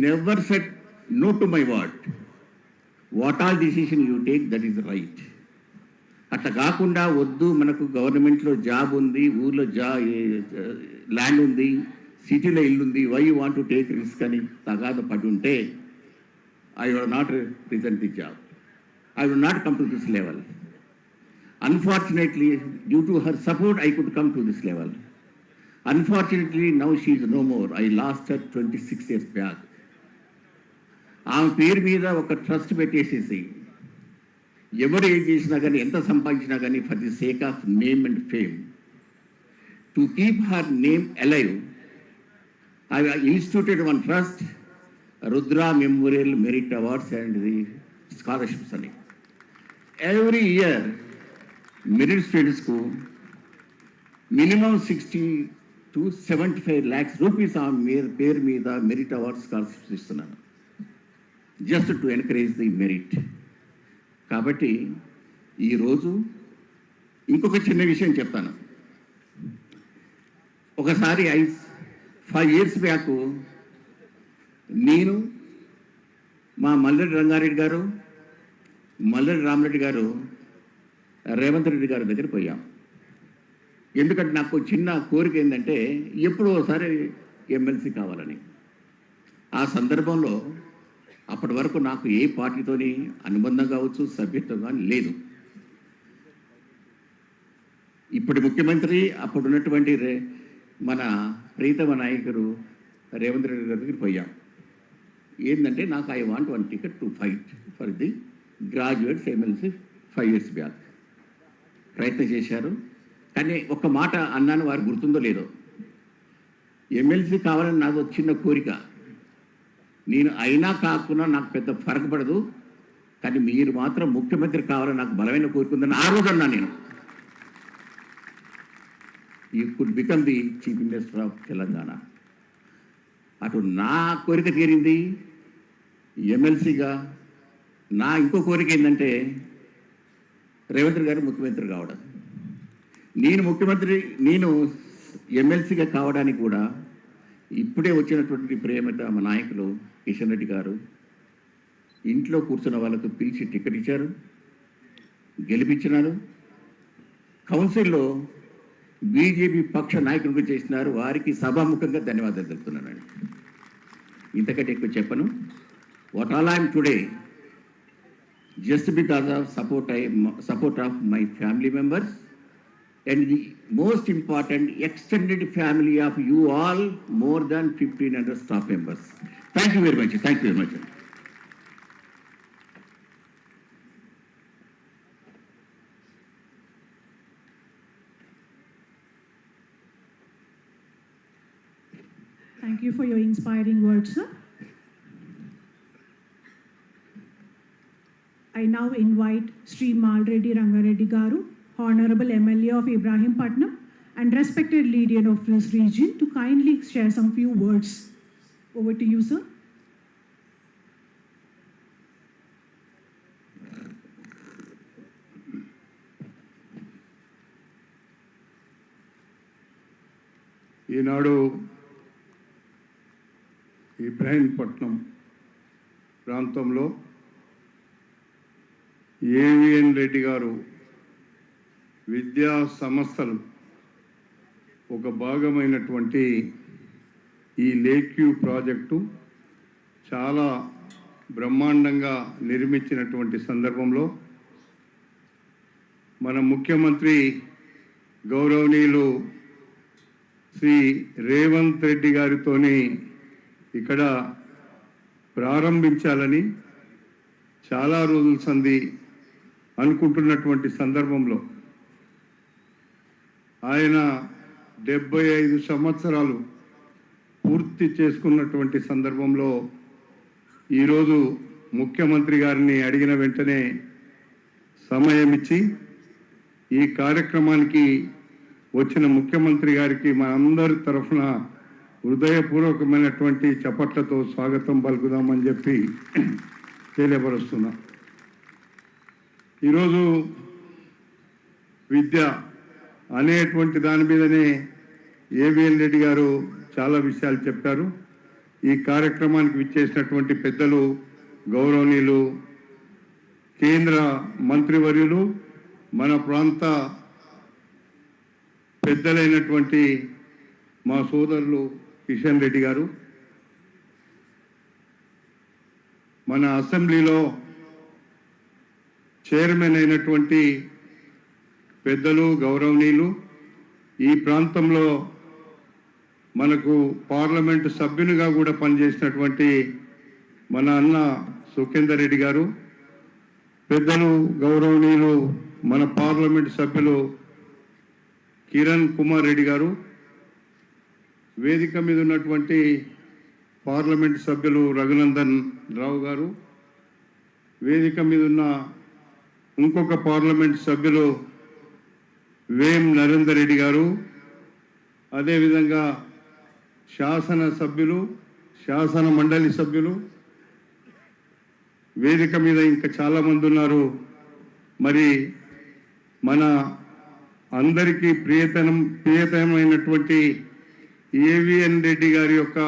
never said no to my word. What all decision you take, that is right. అట్లా కాకుండా వద్దు మనకు గవర్నమెంట్లో జాబ్ ఉంది, ఊర్లో ల్యాండ్ ఉంది, సిటీలో ఇల్లు ఉంది, why you want to take risk అని తగాద పడి ఉంటే I will not resign the job. I will not come to this level. Unfortunately, due to her support, I could come to this level. Unfortunately, now she is no more. I lost her 26 years back. ఆమె పేరు మీద ఒక trust పెట్టేసేసి ఎవరు ఏం చేసినా కానీ ఎంత సంపాదించినా కానీ for the sake of name and fame, to keep her name alive, I instituted one trust, Rudra memorial merit awards and the scholarships అని. ఎవ్రీ ఇయర్ మెరిట్ స్టూడెంట్స్కు మినిమం 60 to 75 lakhs rupees ఆ పేరు మీద మెరిట్ అవార్డ్స్ స్కాలర్షిప్స్ ఇస్తున్నాను, just to encourage the merit. కాబట్టి ఈరోజు ఇంకొక చిన్న విషయం చెప్తాను. ఒకసారి 5 years బ్యాక్ నేను మా మల్లెడ్డి రంగారెడ్డి గారు, మల్లెడ్డి రామరెడ్డి గారు, రేవంత్ రెడ్డి గారి దగ్గర పోయాం. ఎందుకంటే నాకు చిన్న కోరిక ఏంటంటే ఎప్పుడో ఒకసారి ఎమ్మెల్సీ కావాలని. ఆ సందర్భంలో అప్పటి వరకు నాకు ఏ పార్టీతోని అనుబంధం కావచ్చు, సభ్యత్వం కానీ లేదు. ఇప్పటి ముఖ్యమంత్రి అప్పుడు ఉన్నటువంటి మన ప్రీతమ నాయకుడు రేవంత్ రెడ్డి గారి దగ్గరికి పోయాం. ఏంటంటే నాకు I want 1 ticket to fight for the graduates MLC 5 years back. ప్రయత్నం చేశారు, కానీ ఒక్క మాట అన్నాను, వారు గుర్తుందో లేదో, ఎమ్మెల్సీ కావాలని నాకు చిన్న కోరిక, నేను అయినా కాకుండా నాకు పెద్ద ఫరక పడదు, కానీ మీరు మాత్రం ముఖ్యమంత్రి కావాలని నాకు బలమైన కోరిక ఉందని ఆ రోజు అన్నా నేను. You could become the chief minister of Telangana. అటు నా కోరిక తీరింది ఎమ్మెల్సీగా. నా ఇంకో కోరిక ఏంటంటే రేవంత్ గారు ముఖ్యమంత్రి కావడం. నేను ఎమ్మెల్సీగా కావడానికి కూడా ఇప్పుడే వచ్చినటువంటి ప్రేమత మా నాయకులు కిషన్ రెడ్డి గారు ఇంట్లో కూర్చున్న వాళ్ళకు పిలిచి టికెట్ ఇచ్చారు, గెలిపించినారు. కౌన్సిల్లో బీజేపీ పక్ష నాయకులకు చేసినారు, వారికి సభాముఖంగా ధన్యవాదాలు తెలుపుతున్నానండి. ఇంతకంటే ఎక్కువ చెప్పను. What all I'm today just because of support of my family members and the most important extended family of you all, more than 1,500 staff members. Thank you very much. Thank you very much. Thank you for your inspiring words, sir. I now invite Sri Malreddy Rangareddy Garu, Honorable MLA of Ibrahimpatnam and respected leader of this region, to kindly share some few words. Over to you, sir. ఈనాడు ఇబ్రాహీంపట్నం ప్రాంతంలో AVN Reddy గారు విద్యా సంస్థలు ఒక భాగమైనటువంటి ఈ lake view project చాలా బ్రహ్మాండంగా నిర్మించినటువంటి సందర్భంలో మన ముఖ్యమంత్రి గౌరవనీయులు శ్రీ రేవంత్ రెడ్డి గారితోని ఇక్కడ ప్రారంభించాలని చాలా రోజుల సంధి అనుకుంటున్నటువంటి సందర్భంలో ఆయన 75 సంవత్సరాలు పూర్తి చేసుకున్నటువంటి సందర్భంలో ఈరోజు ముఖ్యమంత్రి గారిని అడిగిన వెంటనే సమయం ఇచ్చి ఈ కార్యక్రమానికి వచ్చిన ముఖ్యమంత్రి గారికి మా అందరి తరఫున హృదయపూర్వకమైనటువంటి చప్పట్లతో స్వాగతం పలుకుదామని చెప్పి తెలియపరుస్తున్నా. ఈరోజు విద్య అనేటువంటి దాని మీదనే ఏవిఎన్ రెడ్డి గారు చాలా విషయాలు చెప్పారు. ఈ కార్యక్రమానికి విచ్చేసినటువంటి పెద్దలు, గౌరవనీయులు, కేంద్ర మంత్రివర్యులు, మన ప్రాంత పెద్దలైనటువంటి మా సోదరులు కిషన్ రెడ్డి గారు, మన అసెంబ్లీలో చైర్మన్ అయినటువంటి పెద్దలు, గౌరవనీయులు, ఈ ప్రాంతంలో మనకు పార్లమెంటు సభ్యునిగా కూడా పనిచేసినటువంటి మన అన్న సుఖేందర్ రెడ్డి గారు, పెద్దలు, గౌరవనీయులు, మన పార్లమెంటు సభ్యులు కిరణ్ కుమార్ రెడ్డి గారు, వేదిక మీద ఉన్నటువంటి పార్లమెంటు సభ్యులు రఘునందన్ రావు గారు, వేదిక మీద ఉన్న ఇంకొక పార్లమెంటు సభ్యులు వేం నరేందర్ రెడ్డి గారు, అదేవిధంగా శాసన సభ్యులు, శాసన మండలి సభ్యులు, వేదిక మీద ఇంకా చాలామంది ఉన్నారు. మరి మన అందరికీ ప్రియతమైనటువంటి ఏవిఎన్ రెడ్డి గారి యొక్క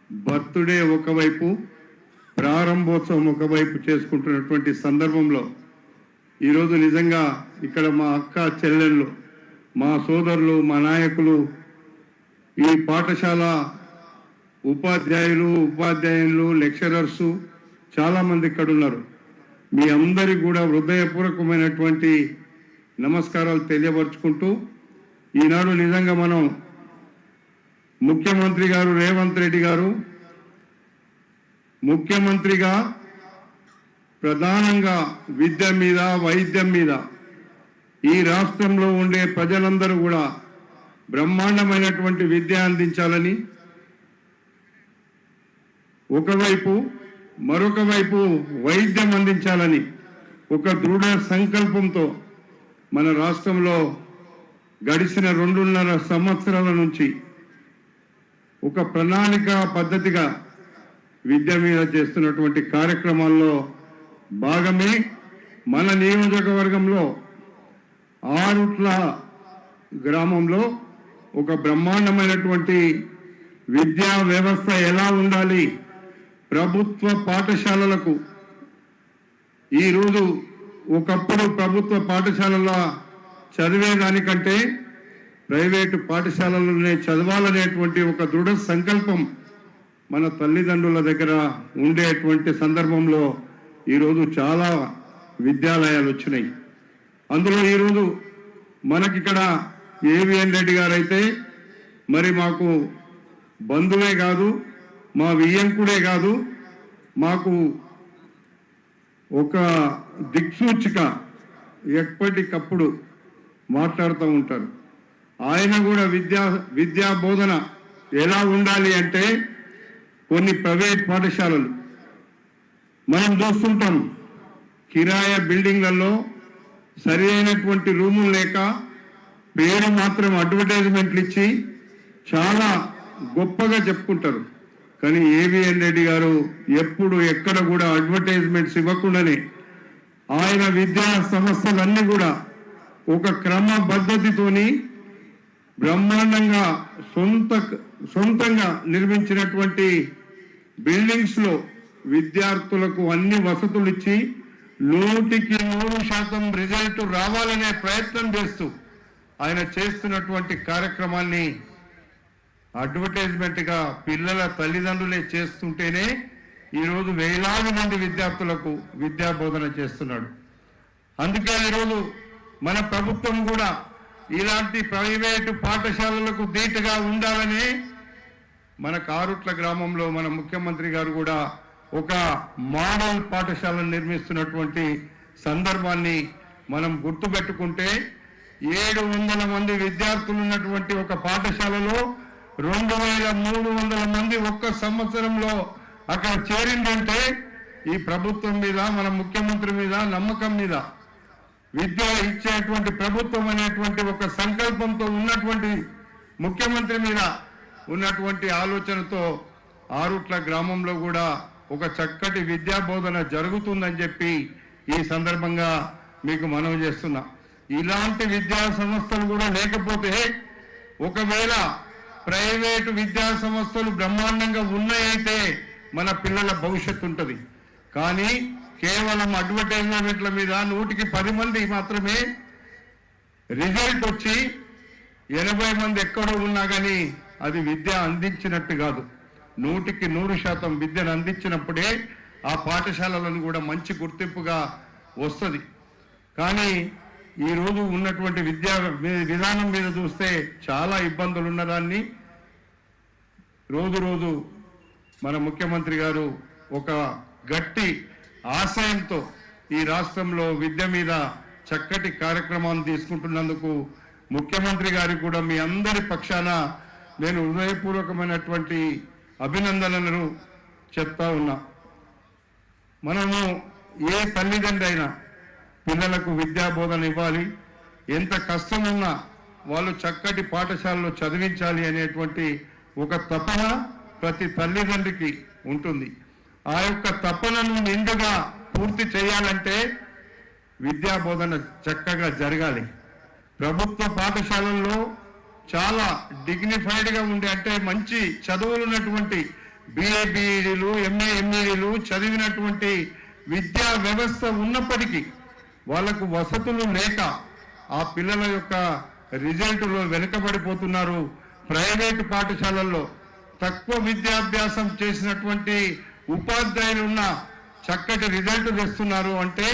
బర్త్డే ఒకవైపు, ప్రారంభోత్సవం ఒకవైపు చేసుకుంటున్నటువంటి సందర్భంలో ఈరోజు నిజంగా ఇక్కడ మా అక్క చెల్లెళ్ళు, మా సోదరులు, మా నాయకులు, ఈ పాఠశాల ఉపాధ్యాయులు, లెక్చరర్సు చాలామంది ఇక్కడ ఉన్నారు. మీ అందరికీ కూడా హృదయపూర్వకమైనటువంటి నమస్కారాలు తెలియపరుచుకుంటూ, ఈనాడు నిజంగా మనం ముఖ్యమంత్రి గారు రేవంత్ రెడ్డి గారు ముఖ్యమంత్రిగా ప్రధానంగా విద్య మీద, వైద్యం మీద ఈ రాష్ట్రంలో ఉండే ప్రజలందరూ కూడా బ్రహ్మాండమైనటువంటి విద్య అందించాలని ఒకవైపు, మరొక వైపు వైద్యం అందించాలని ఒక దృఢ సంకల్పంతో మన రాష్ట్రంలో గడిచిన 2.5 సంవత్సరాల నుంచి ఒక ప్రణాళిక పద్ధతిగా విద్య మీద చేస్తున్నటువంటి కార్యక్రమాల్లో భాగమే మన నియోజకవర్గంలో ఆరుట్ల గ్రామంలో ఒక బ్రహ్మాండమైనటువంటి విద్యా వ్యవస్థ ఎలా ఉండాలి, ప్రభుత్వ పాఠశాలలకు ఈరోజు ఒకప్పుడు ప్రభుత్వ పాఠశాలల్లో చదివేదానికంటే ప్రైవేటు పాఠశాలలోనే చదవాలనేటువంటి ఒక దృఢ సంకల్పం మన తల్లిదండ్రుల దగ్గర ఉండేటువంటి సందర్భంలో ఈరోజు చాలా విద్యాలయాలు వచ్చినాయి. అందులో ఈరోజు మనకిక్కడ ఏవిఎన్ రెడ్డి గారు అయితే మరి మాకు బంధువే కాదు, మా వియ్యంకుడే కాదు, మాకు ఒక దిక్సూచిక ఎప్పటికప్పుడు మాట్లాడుతూ ఉంటారు. ఆయన కూడా విద్యా బోధన ఎలా ఉండాలి అంటే, కొన్ని ప్రైవేట్ పాఠశాలలు మనం చూస్తుంటాం, కిరాయ బిల్డింగ్లలో సరి అయినటువంటి రూములు లేక పేరు మాత్రం అడ్వర్టైజ్మెంట్లు ఇచ్చి చాలా గొప్పగా చెప్పుకుంటారు. కానీ ఏవిఎన్ రెడ్డి గారు ఎప్పుడు ఎక్కడ కూడా అడ్వర్టైజ్మెంట్స్ ఇవ్వకుండానే ఆయన విద్యా సంస్థలన్నీ కూడా ఒక క్రమ పద్ధతితోని బ్రహ్మాండంగా సొంతంగా నిర్మించినటువంటి బిల్డింగ్స్ లో విద్యార్థులకు అన్ని వసతులు ఇచ్చి 100% రిజల్ట్ రావాలనే ప్రయత్నం చేస్తూ ఆయన చేస్తున్నటువంటి కార్యక్రమాన్ని అడ్వర్టైజ్మెంట్ గా పిల్లల తల్లిదండ్రులే చేస్తుంటేనే ఈరోజు వేలాది మంది విద్యార్థులకు విద్యా బోధన చేస్తున్నాడు. అందుకే ఈరోజు మన ప్రభుత్వం కూడా ఇలాంటి ప్రైవేటు పాఠశాలలకు ధీటుగా ఉండాలని మన కారుట్ల గ్రామంలో మన ముఖ్యమంత్రి గారు కూడా ఒక మోడల్ పాఠశాలను నిర్మిస్తున్నటువంటి సందర్భాన్ని మనం గుర్తుపెట్టుకుంటే 700 మంది విద్యార్థులు ఉన్నటువంటి ఒక పాఠశాలలో 2300 మంది ఒక్క సంవత్సరంలో అక్కడ చేరిందంటే ఈ ప్రభుత్వం మీద, మన ముఖ్యమంత్రి మీద నమ్మకం మీద, విద్య ఇచ్చేటువంటి ప్రభుత్వం అనేటువంటి ఒక సంకల్పంతో ఉన్నటువంటి ముఖ్యమంత్రి మీద ఉన్నటువంటి ఆలోచనతో ఆరుట్ల గ్రామంలో కూడా ఒక చక్కటి విద్యా బోధన జరుగుతుందని చెప్పి ఈ సందర్భంగా మీకు మనవి చేస్తున్నా. ఇలాంటి విద్యా సంస్థలు కూడా లేకపోతే, ఒకవేళ ప్రైవేటు విద్యా సంస్థలు బ్రహ్మాండంగా ఉన్నాయైతే మన పిల్లల భవిష్యత్తు ఉంటుంది. కానీ కేవలం అడ్వర్టైజ్మెంట్ల మీద 100కి 10 మంది మాత్రమే రిజల్ట్ వచ్చి 80 మంది ఎక్కడో ఉన్నా కానీ అది విద్య అందించినట్టు కాదు. 100కి 100% విద్యను అందించినప్పుడే ఆ పాఠశాలలను కూడా మంచి గుర్తింపుగా వస్తుంది. కానీ ఈరోజు ఉన్నటువంటి విద్యా విధానం మీద చూస్తే చాలా ఇబ్బందులు ఉన్నదాన్ని రోజు రోజు మన ముఖ్యమంత్రి గారు ఒక గట్టి ఆశయంతో ఈ రాష్ట్రంలో విద్య మీద చక్కటి కార్యక్రమాన్ని తీసుకుంటున్నందుకు ముఖ్యమంత్రి గారికి కూడా మీ అందరి పక్షాన నేను హృదయపూర్వకమైనటువంటి అభినందనలు చెప్తా ఉన్నా. మనము ఏ తల్లిదండ్రి అయినా పిల్లలకు విద్యా బోధన ఇవ్వాలి, ఎంత కష్టం ఉన్నా వాళ్ళు చక్కటి పాఠశాలలో చదివించాలి అనేటువంటి ఒక తపన ప్రతి తల్లిదండ్రికి ఉంటుంది. ఆ యొక్క తపనను నిండుగా పూర్తి చేయాలంటే విద్యా బోధన చక్కగా జరగాలి. ప్రభుత్వ పాఠశాలల్లో చాలా డిగ్నిఫైడ్గా ఉండే అంటే మంచి చదువులున్నటువంటి BA BEdలు MA MEdలు చదివినటువంటి విద్యా వ్యవస్థ ఉన్నప్పటికీ వాళ్లకు వసతులు లేక ఆ పిల్లల యొక్క రిజల్టులో వెనుకబడిపోతున్నారు. ప్రైవేటు పాఠశాలల్లో తక్కువ విద్యాభ్యాసం చేసినటువంటి ఉపాధ్యాయులు ఉన్న చక్కటి రిజల్ట్ తెస్తున్నారు అంటే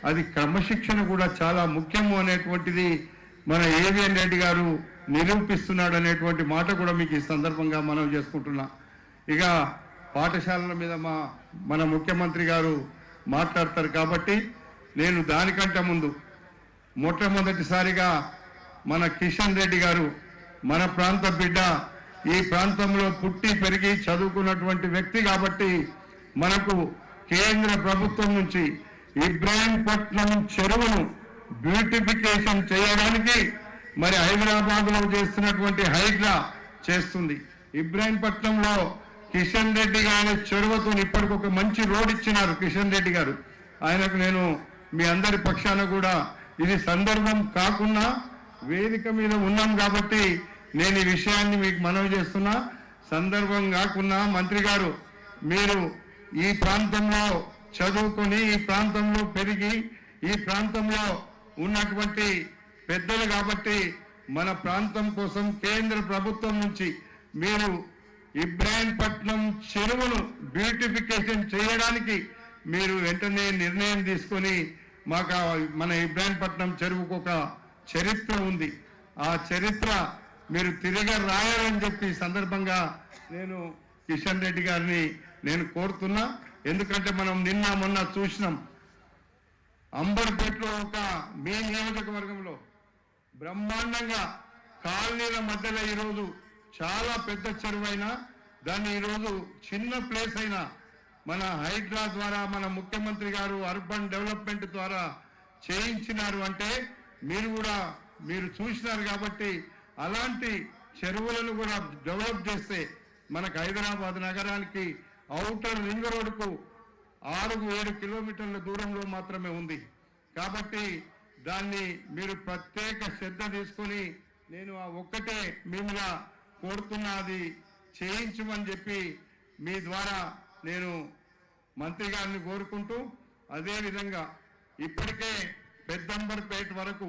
అది క్రమశిక్షణ కూడా చాలా ముఖ్యము అనేటువంటిది మన ఏవిఎన్ రెడ్డి గారు నిరూపిస్తున్నాడు అనేటువంటి మాట కూడా మీకు ఈ సందర్భంగా మనం చేసుకుంటున్నా. ఇక పాఠశాలల మీద మన ముఖ్యమంత్రి గారు మాట్లాడతారు కాబట్టి నేను దానికంటే ముందు మొట్టమొదటిసారిగా మన కిషన్ రెడ్డి గారు మన ప్రాంత బిడ్డ, ఈ ప్రాంతంలో పుట్టి పెరిగి చదువుకున్నటువంటి వ్యక్తి కాబట్టి మనకు కేంద్ర ప్రభుత్వం నుంచి ఇబ్రాహీంపట్నం చెరువును బ్యూటిఫికేషన్ చేయడానికి మరి హైదరాబాద్లో చేస్తున్నటువంటి హైడ్రా చేస్తుంది. ఇబ్రాహీంపట్నంలో కిషన్ రెడ్డి గారి చెరువుతో ఇప్పటికి ఒక మంచి రోడ్ ఇచ్చినారు కిషన్ రెడ్డి గారు. ఆయనకు నేను మీ అందరి పక్షాన కూడా ఇది సందర్భం కాకుండా వేదిక మీద ఉన్నాం కాబట్టి నేను ఈ విషయాన్ని మీకు మనవి చేస్తున్నా. సందర్భం కాకుండా మంత్రి గారు మీరు ఈ ప్రాంతంలో చదువుకొని ఈ ప్రాంతంలో పెరిగి ఈ ప్రాంతంలో ఉన్నటువంటి పెద్దలు కాబట్టి మన ప్రాంతం కోసం కేంద్ర ప్రభుత్వం నుంచి మీరు ఇబ్రాహీంపట్నం చెరువును బ్యూటిఫికేషన్ చేయడానికి మీరు వెంటనే నిర్ణయం తీసుకొని మాకు మన ఇబ్రాహీంపట్నం చెరువుకు ఒక చరిత్ర ఉంది, ఆ చరిత్ర మీరు తిరిగి రాయాలని చెప్పి సందర్భంగా నేను కిషన్ రెడ్డి గారిని నేను కోరుతున్నా. ఎందుకంటే మనం నిన్న మొన్న చూసినాం అంబర్పేటలో ఒక మీ నియోజకవర్గంలో బ్రహ్మాండంగా కాలనీల మధ్యలో ఈరోజు చాలా పెద్ద చెరువైనా దాన్ని ఈరోజు చిన్న ప్లేస్ అయినా మన హైడ్రా ద్వారా మన ముఖ్యమంత్రి గారు అర్బన్ డెవలప్మెంట్ ద్వారా చేయించినారు అంటే మీరు చూసినారు కాబట్టి అలాంటి చెరువులను కూడా డెవలప్ చేస్తే మనకు హైదరాబాద్ నగరానికి ఔటర్ రింగ్ రోడ్డుకు 6-7 కిలోమీటర్ల దూరంలో మాత్రమే ఉంది. కాబట్టి దాన్ని మీరు ప్రత్యేక శ్రద్ధ తీసుకొని నేను ఆ ఒక్కటే మిమ్మల్ని కోరుతున్నా, అది చేయించమని చెప్పి మీ ద్వారా నేను మంత్రి గారిని కోరుకుంటూ, అదేవిధంగా ఇప్పటికే పెద్దంబర్పేట వరకు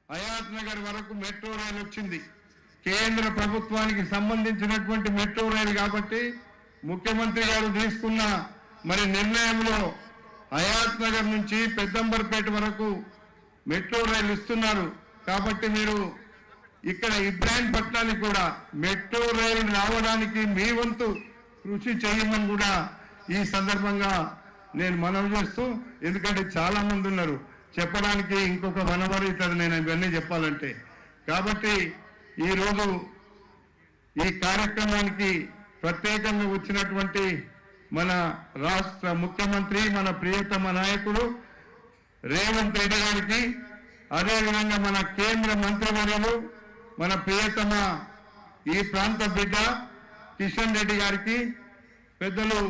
హయాత్ నగర్ వరకు మెట్రో రైలు వచ్చింది. కేంద్ర ప్రభుత్వానికి సంబంధించినటువంటి మెట్రో రైలు కాబట్టి ముఖ్యమంత్రి గారు తీసుకున్న మరి నిర్ణయంలో హయాత్ నగర్ నుంచి పెద్దంబర్పేట వరకు మెట్రో రైలు ఇస్తున్నారు. కాబట్టి మీరు ఇక్కడ ఇబ్రాహీంపట్నానికి కూడా మెట్రో రైలు రావడానికి మీ వంతు కృషి చేయమని కూడా ఈ సందర్భంగా నేను మనవి చేస్తూ, ఎందుకంటే చాలా మంది ఉన్నారు చెప్పడానికి, ఇంకొక 1 అవర్ అవుతుంది నేను ఇవన్నీ చెప్పాలంటే. కాబట్టి ఈరోజు ఈ కార్యక్రమానికి ప్రత్యేకంగా వచ్చినటువంటి మన రాష్ట్ర ముఖ్యమంత్రి, మన ప్రియతమ నాయకుడు రేవంత్ రెడ్డి గారికి, అదేవిధంగా మన కేంద్ర మంత్రివర్యులు మన ప్రియతమ ఈ ప్రాంత బిడ్డ కిషన్ రెడ్డి గారికి, పెద్దలు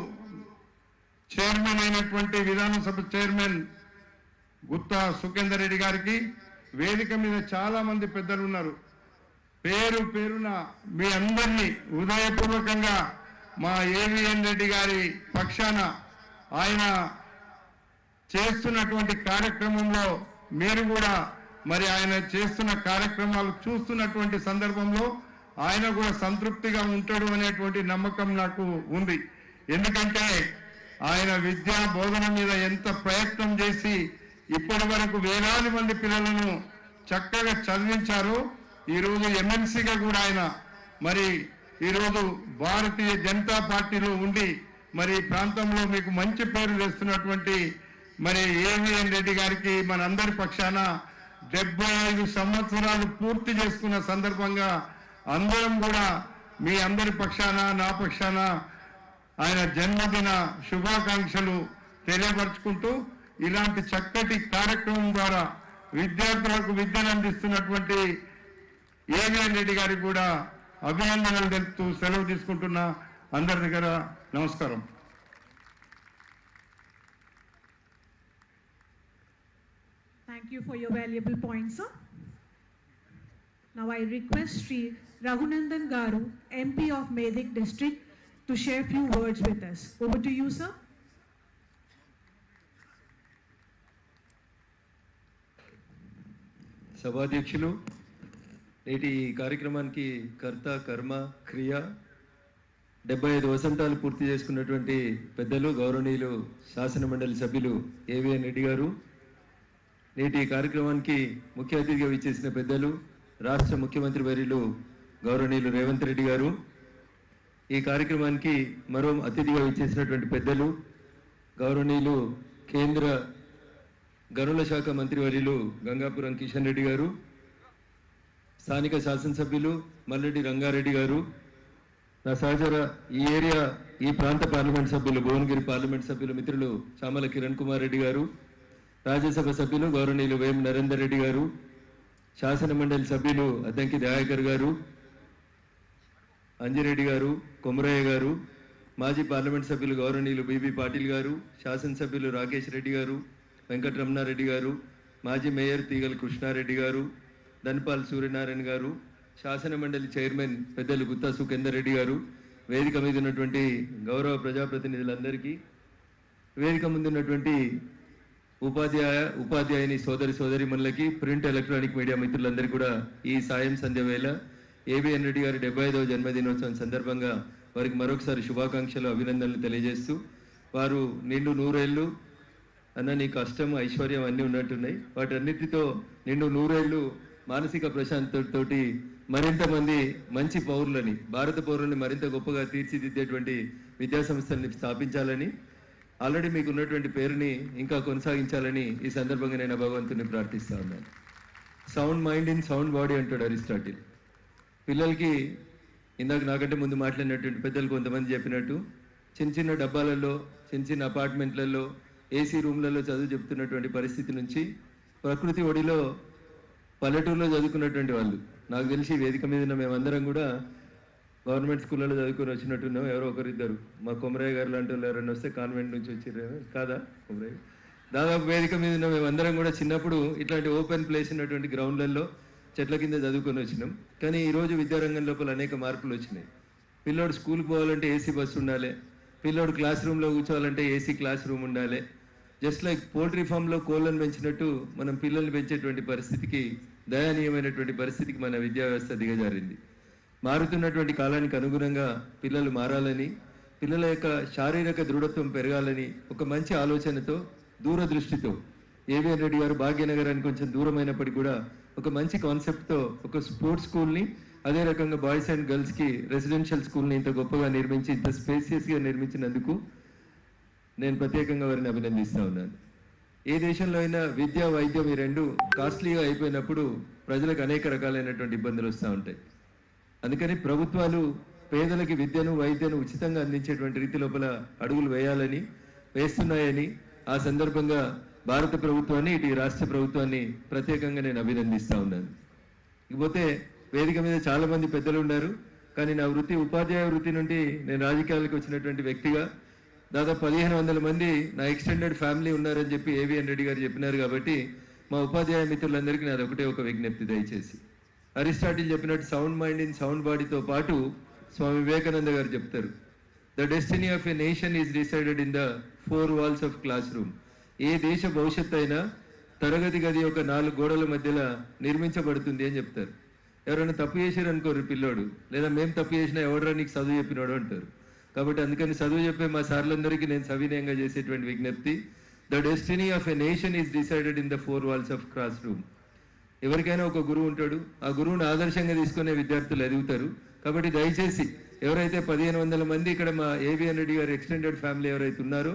చైర్మన్ అయినటువంటి విధానసభ చైర్మన్ గుత్తా సుఖేందర్ రెడ్డి గారికి, వేదిక మీద చాలా మంది పెద్దలు ఉన్నారు. పేరు పేరున మీ అందరినీ హృదయపూర్వకంగా మా ఏవిఎన్ రెడ్డి గారి పక్షాన ఆయన చేస్తున్నటువంటి కార్యక్రమంలో మీరు కూడా మరి ఆయన చేస్తున్న కార్యక్రమాలు చూస్తున్నటువంటి సందర్భంలో ఆయన కూడా సంతృప్తిగా ఉంటాడు అనేటువంటి నమ్మకం నాకు ఉంది. ఎందుకంటే ఆయన విద్యా బోధన మీద ఎంత ప్రయత్నం చేసి ఇప్పటి వరకు వేలాది మంది పిల్లలను చక్కగా చదివించారో ఈరోజు ఎమ్మెల్సీగా కూడా ఆయన మరి ఈరోజు భారతీయ జనతా పార్టీలో ఉండి మరి ప్రాంతంలో మీకు మంచి పేరు తెస్తున్నటువంటి మరి ఏవిఎన్ రెడ్డి గారికి మనందరి పక్షాన 75 సంవత్సరాలు పూర్తి చేసుకున్న సందర్భంగా అందరం కూడా మీ అందరి పక్షాన నా పక్షాన ఆయన జన్మదిన శుభాకాంక్షలు తెలియపరుచుకుంటూ ఇలాంటి చక్కటి కార్యక్రమం ద్వారా విద్యార్థులకు విద్యను అందిస్తున్నటువంటి ఏవిఎన్ రెడ్డి గారికి కూడా అభినందనలు తెలుపుతూ సెలవు తీసుకుంటున్నా. అందరి దగ్గర నమస్కారం. Thank you for your valuable points, sir. Now I request Sri Raghunandan Garu, MP of Medak District, to share few words with us. Over to you, sir. సభాధ్యక్షులు, నేటి ఈ కార్యక్రమానికి కర్త కర్మ క్రియ 75 వసంతాలు పూర్తి చేసుకున్నటువంటి పెద్దలు గౌరవనీయులు శాసన మండలి సభ్యులు ఏవిఎన్ రెడ్డి గారు, నేటి ఈ కార్యక్రమానికి ముఖ్య అతిథిగా విచ్చేసిన పెద్దలు రాష్ట్ర ముఖ్యమంత్రి వర్యులు గౌరవనీయులు రేవంత్ రెడ్డి గారు, ఈ కార్యక్రమానికి మరో అతిథిగా విచ్చేసినటువంటి పెద్దలు గౌరవనీయులు కేంద్ర గనుల శాఖ మంత్రివర్యులు గంగాపురం కిషన్ రెడ్డి గారు, స్థానిక శాసనసభ్యులు మల్లెడ్డి రంగారెడ్డి గారు, నా సహచర ఈ ఏరియా ఈ ప్రాంత పార్లమెంట్ సభ్యులు భువనగిరి పార్లమెంట్ సభ్యులు మిత్రులు చామల కిరణ్ కుమార్ రెడ్డి గారు, రాజ్యసభ సభ్యులు గౌరవనీయులు వేం నరేందర్ రెడ్డి గారు, శాసన మండలి సభ్యులు అద్దంకి దయాకర్ గారు, అంజిరెడ్డి గారు, కొమరయ్య గారు, మాజీ పార్లమెంట్ సభ్యులు గౌరవనీయులు బిబి పాటిల్ గారు, శాసనసభ్యులు రాకేష్ రెడ్డి గారు, వెంకటరమణారెడ్డి గారు, మాజీ మేయర్ తీగల కృష్ణారెడ్డి గారు, ధన్పాల్ సూర్యనారాయణ గారు, శాసన మండలి చైర్మన్ పెద్దలు గుత్తా సుఖేందర్ రెడ్డి గారు, వేదిక మీద ఉన్నటువంటి గౌరవ ప్రజాప్రతినిధులందరికీ, వేదిక ముందు ఉన్నటువంటి ఉపాధ్యాయుని సోదరిమణులకి, ప్రింట్ ఎలక్ట్రానిక్ మీడియా మిత్రులందరికీ కూడా ఈ సాయం సంధ్య వేళ ఏవిఎన్ రెడ్డి గారి 75వ జన్మదినోత్సవం సందర్భంగా వారికి మరొకసారి శుభాకాంక్షలు అభినందనలు తెలియజేస్తూ, వారు నిండు 100 ఏళ్ళు అన్న నీ కష్టం ఐశ్వర్యం అన్నీ ఉన్నట్టున్నాయి, వాటన్నిటితో నిండు 100 ఏళ్ళు మానసిక ప్రశాంతతోటి మరింత మంది మంచి పౌరులని, భారత పౌరులని మరింత గొప్పగా తీర్చిదిద్దేటువంటి విద్యా సంస్థల్ని స్థాపించాలని, ఆల్రెడీ మీకు ఉన్నటువంటి పేరుని ఇంకా కొనసాగించాలని ఈ సందర్భంగా నేను భగవంతుని ప్రార్థిస్తా ఉన్నాను. Sound mind in sound body అంటాడు అరిస్టాటిల్. పిల్లలకి ఇందాక నాకంటే ముందు మాట్లాడినటువంటి పెద్దలు కొంతమంది చెప్పినట్టు చిన్న చిన్న డబ్బాలలో, చిన్న చిన్న అపార్ట్మెంట్లలో, ఏసీ రూమ్లలో చదువు చెప్తున్నటువంటి పరిస్థితి నుంచి ప్రకృతి ఒడిలో పల్లెటూరులో చదువుకున్నటువంటి వాళ్ళు, నాకు తెలిసి వేదిక మీద మేమందరం కూడా గవర్నమెంట్ స్కూళ్ళలో చదువుకొని వచ్చినట్టున్నాం. ఎవరో ఒకరిద్దరు మా కొమరయ్య గారు లాంటి వాళ్ళు ఎవరైనా వస్తే కాన్వెంట్ నుంచి వచ్చిర్రేమో కాదా కొమరయ్య? దాదాపు వేదిక మీద మేమందరం కూడా చిన్నప్పుడు ఇట్లాంటి ఓపెన్ ప్లేస్ ఉన్నటువంటి గ్రౌండ్లలో చెట్ల కింద చదువుకొని వచ్చినాం. కానీ ఈరోజు విద్యారంగం లోపల అనేక మార్పులు వచ్చినాయి. పిల్లోడు స్కూల్కి పోవాలంటే ఏసీ బస్సు ఉండాలి, పిల్లోడు క్లాస్ రూమ్లో కూర్చోవాలంటే ఏసీ క్లాస్ రూమ్ ఉండాలి. జస్ట్ లైక్ పోల్ట్రీ ఫామ్లో కోళ్ళను పెంచినట్టు మనం పిల్లల్ని పెంచేటువంటి పరిస్థితికి, దయనీయమైనటువంటి పరిస్థితికి మన విద్యా వ్యవస్థ దిగజారింది. మారుతున్నటువంటి కాలానికి అనుగుణంగా పిల్లలు మారాలని, పిల్లల యొక్క శారీరక దృఢత్వం పెరగాలని ఒక మంచి ఆలోచనతో, దూరదృష్టితో ఏవిఎన్ రెడ్డి గారు భాగ్యనగరానికి కొంచెం దూరమైనప్పటికీ కూడా ఒక మంచి కాన్సెప్ట్తో ఒక స్పోర్ట్స్ స్కూల్ని, అదే రకంగా బాయ్స్ అండ్ గర్ల్స్కి రెసిడెన్షియల్ స్కూల్ని ఇంత గొప్పగా నిర్మించి, ఇంత స్పేసియస్గా నిర్మించినందుకు నేను ప్రత్యేకంగా వారిని అభినందిస్తూ ఉన్నాను. ఏ దేశంలో అయినా విద్య వైద్యం ఈ రెండు కాస్ట్లీగా అయిపోయినప్పుడు ప్రజలకు అనేక రకాలైనటువంటి ఇబ్బందులు వస్తూ ఉంటాయి. అందుకని ప్రభుత్వాలు పేదలకి విద్యను వైద్యను ఉచితంగా అందించేటువంటి రీతి లోపల అడుగులు వేయాలని, వేస్తున్నాయని ఆ సందర్భంగా భారత ప్రభుత్వాన్ని, ఇటు రాష్ట్ర ప్రభుత్వాన్ని ప్రత్యేకంగా నేను అభినందిస్తూ ఉన్నాను. ఇకపోతే వేదిక మీద చాలా మంది పెద్దలు ఉన్నారు. కానీ నా వృత్తి ఉపాధ్యాయ వృత్తి నుండి నేను రాజకీయాలకు వచ్చినటువంటి వ్యక్తిగా దాదాపు 1500 మంది నా ఎక్స్టెండెడ్ ఫ్యామిలీ ఉన్నారని చెప్పి ఏవిఎన్ రెడ్డి గారు చెప్పినారు. కాబట్టి మా ఉపాధ్యాయ మిత్రులందరికీ నాది ఒకటే ఒక విజ్ఞప్తి, దయచేసి అరిస్టాటిల్ చెప్పినట్టు సౌండ్ మైండ్ ఇన్ సౌండ్ బాడీతో పాటు స్వామి వివేకానంద గారు చెప్తారు, the destiny of a nation is decided in the 4 walls of classroom. ఏ దేశ భవిష్యత్తు అయినా తరగతి గది యొక్క 4 గోడల మధ్యలో నిర్మించబడుతుంది అని చెప్తారు. ఎవరైనా తప్పు చేశారు అనుకోరు పిల్లోడు, లేదా మేము తప్పు చేసినా ఎవడరా నీకు చదువు చెప్పినాడు అంటారు. కాబట్టి అందుకని చదువు చెప్పే మా సార్లందరికీ నేను సవినయంగా చేసేటువంటి విజ్ఞప్తి, the destiny of a nation is decided in the 4 walls of class room. ఎవరికైనా ఒక గురువు ఉంటాడు, ఆ గురువుని ఆదర్శంగా తీసుకునే విద్యార్థులు ఎదుగుతారు. కాబట్టి దయచేసి ఎవరైతే 1500 మంది ఇక్కడ మా ఏబిఎన్ రెడ్డి గారు ఎక్స్టెండెడ్ ఫ్యామిలీ ఎవరైతే ఉన్నారో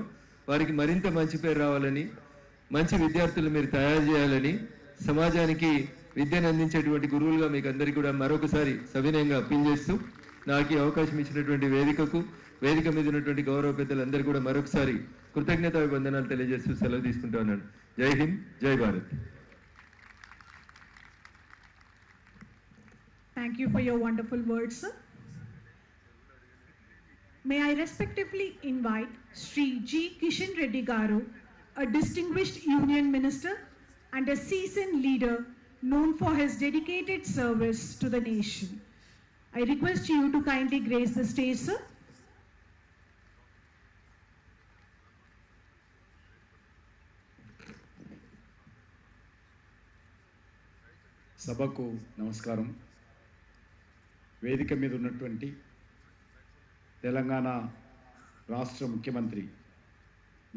వారికి మరింత మంచి పేరు రావాలని, మంచి విద్యార్థులు మీరు తయారు చేయాలని, సమాజానికి విద్యను అందించేటువంటి గురువులుగా మీకు అందరికీ కూడా మరొకసారి సవినయంగా అప్పీల్ చేస్తూ, నాకు ఈ అవకాశం ఇచ్చినటువంటి వేదిక మీద ఉన్నటువంటి గౌరవ పెద్దలందరూ కూడా మరొకసారి కృతజ్ఞతాభివందనాలు తెలియజేస్తూ సెలవు తీసుకుంటా ఉన్నాను. జై హింద్, జై Bharat. Thank you for your wonderful words, sir. May I respectively invite Sri G. Kishan Reddy Garu, a distinguished union minister and a seasoned leader known for his dedicated service to the nation. I request you to kindly grace the stage, sir. సభకు నమస్కారం. వేదిక మీద ఉన్నటువంటి తెలంగాణ రాష్ట్ర ముఖ్యమంత్రి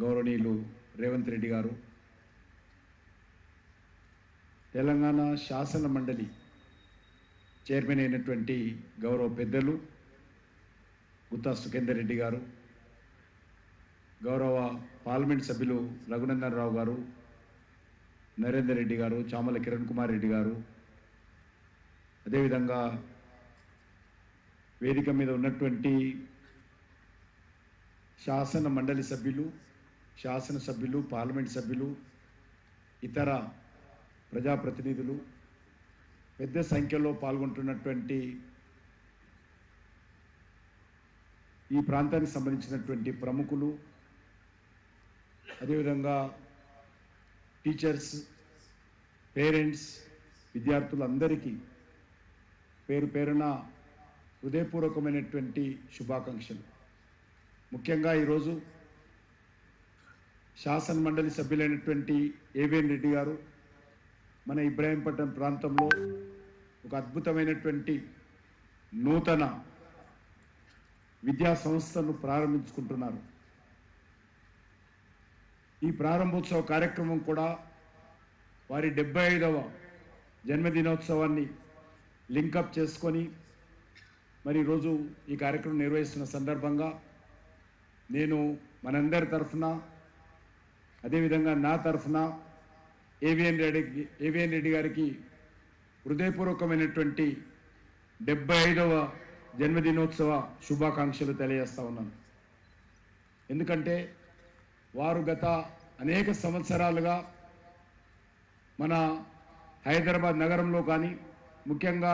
గౌరవనీయులు రేవంత్ రెడ్డి గారు, తెలంగాణ శాసన మండలి చైర్మన్ అయినటువంటి గౌరవ పెద్దలు గుత్తా సుఖేందర్ రెడ్డి గారు, గౌరవ పార్లమెంట్ సభ్యులు రఘునందన్ రావు గారు, నరేందర్ రెడ్డి గారు, చామల కిరణ్ కుమార్ రెడ్డి గారు, అదేవిధంగా వేదిక మీద ఉన్నటువంటి శాసన మండలి సభ్యులు, శాసనసభ్యులు, పార్లమెంట్ సభ్యులు, ఇతర ప్రజాప్రతినిధులు, పెద్ద సంఖ్యలో పాల్గొంటున్నటువంటి ఈ ప్రాంతానికి సంబంధించినటువంటి ప్రముఖులు, అదేవిధంగా టీచర్స్, పేరెంట్స్, విద్యార్థులందరికీ పేరు పేరున హృదయపూర్వకమైనటువంటి శుభాకాంక్షలు. ముఖ్యంగా ఈరోజు శాసన మండలి సభ్యులైనటువంటి ఏబిఎన్ రెడ్డి గారు మన ఇబ్రాహీంపట్నం ప్రాంతంలో ఒక అద్భుతమైనటువంటి నూతన విద్యా సంస్థను ప్రారంభించుకుంటున్నారు. ఈ ప్రారంభోత్సవ కార్యక్రమం కూడా వారి 75వ జన్మదినోత్సవాన్ని లింకప్ చేసుకొని మరి ఈరోజు ఈ కార్యక్రమం నిర్వహిస్తున్న సందర్భంగా నేను మనందరి తరఫున, అదేవిధంగా నా తరఫున ఏవిఎన్ రెడ్డి గారికి హృదయపూర్వకమైనటువంటి 75వ జన్మదినోత్సవ శుభాకాంక్షలు తెలియజేస్తా ఉన్నాను. ఎందుకంటే వారు గత అనేక సంవత్సరాలుగా మన హైదరాబాద్ నగరంలో కానీ, ముఖ్యంగా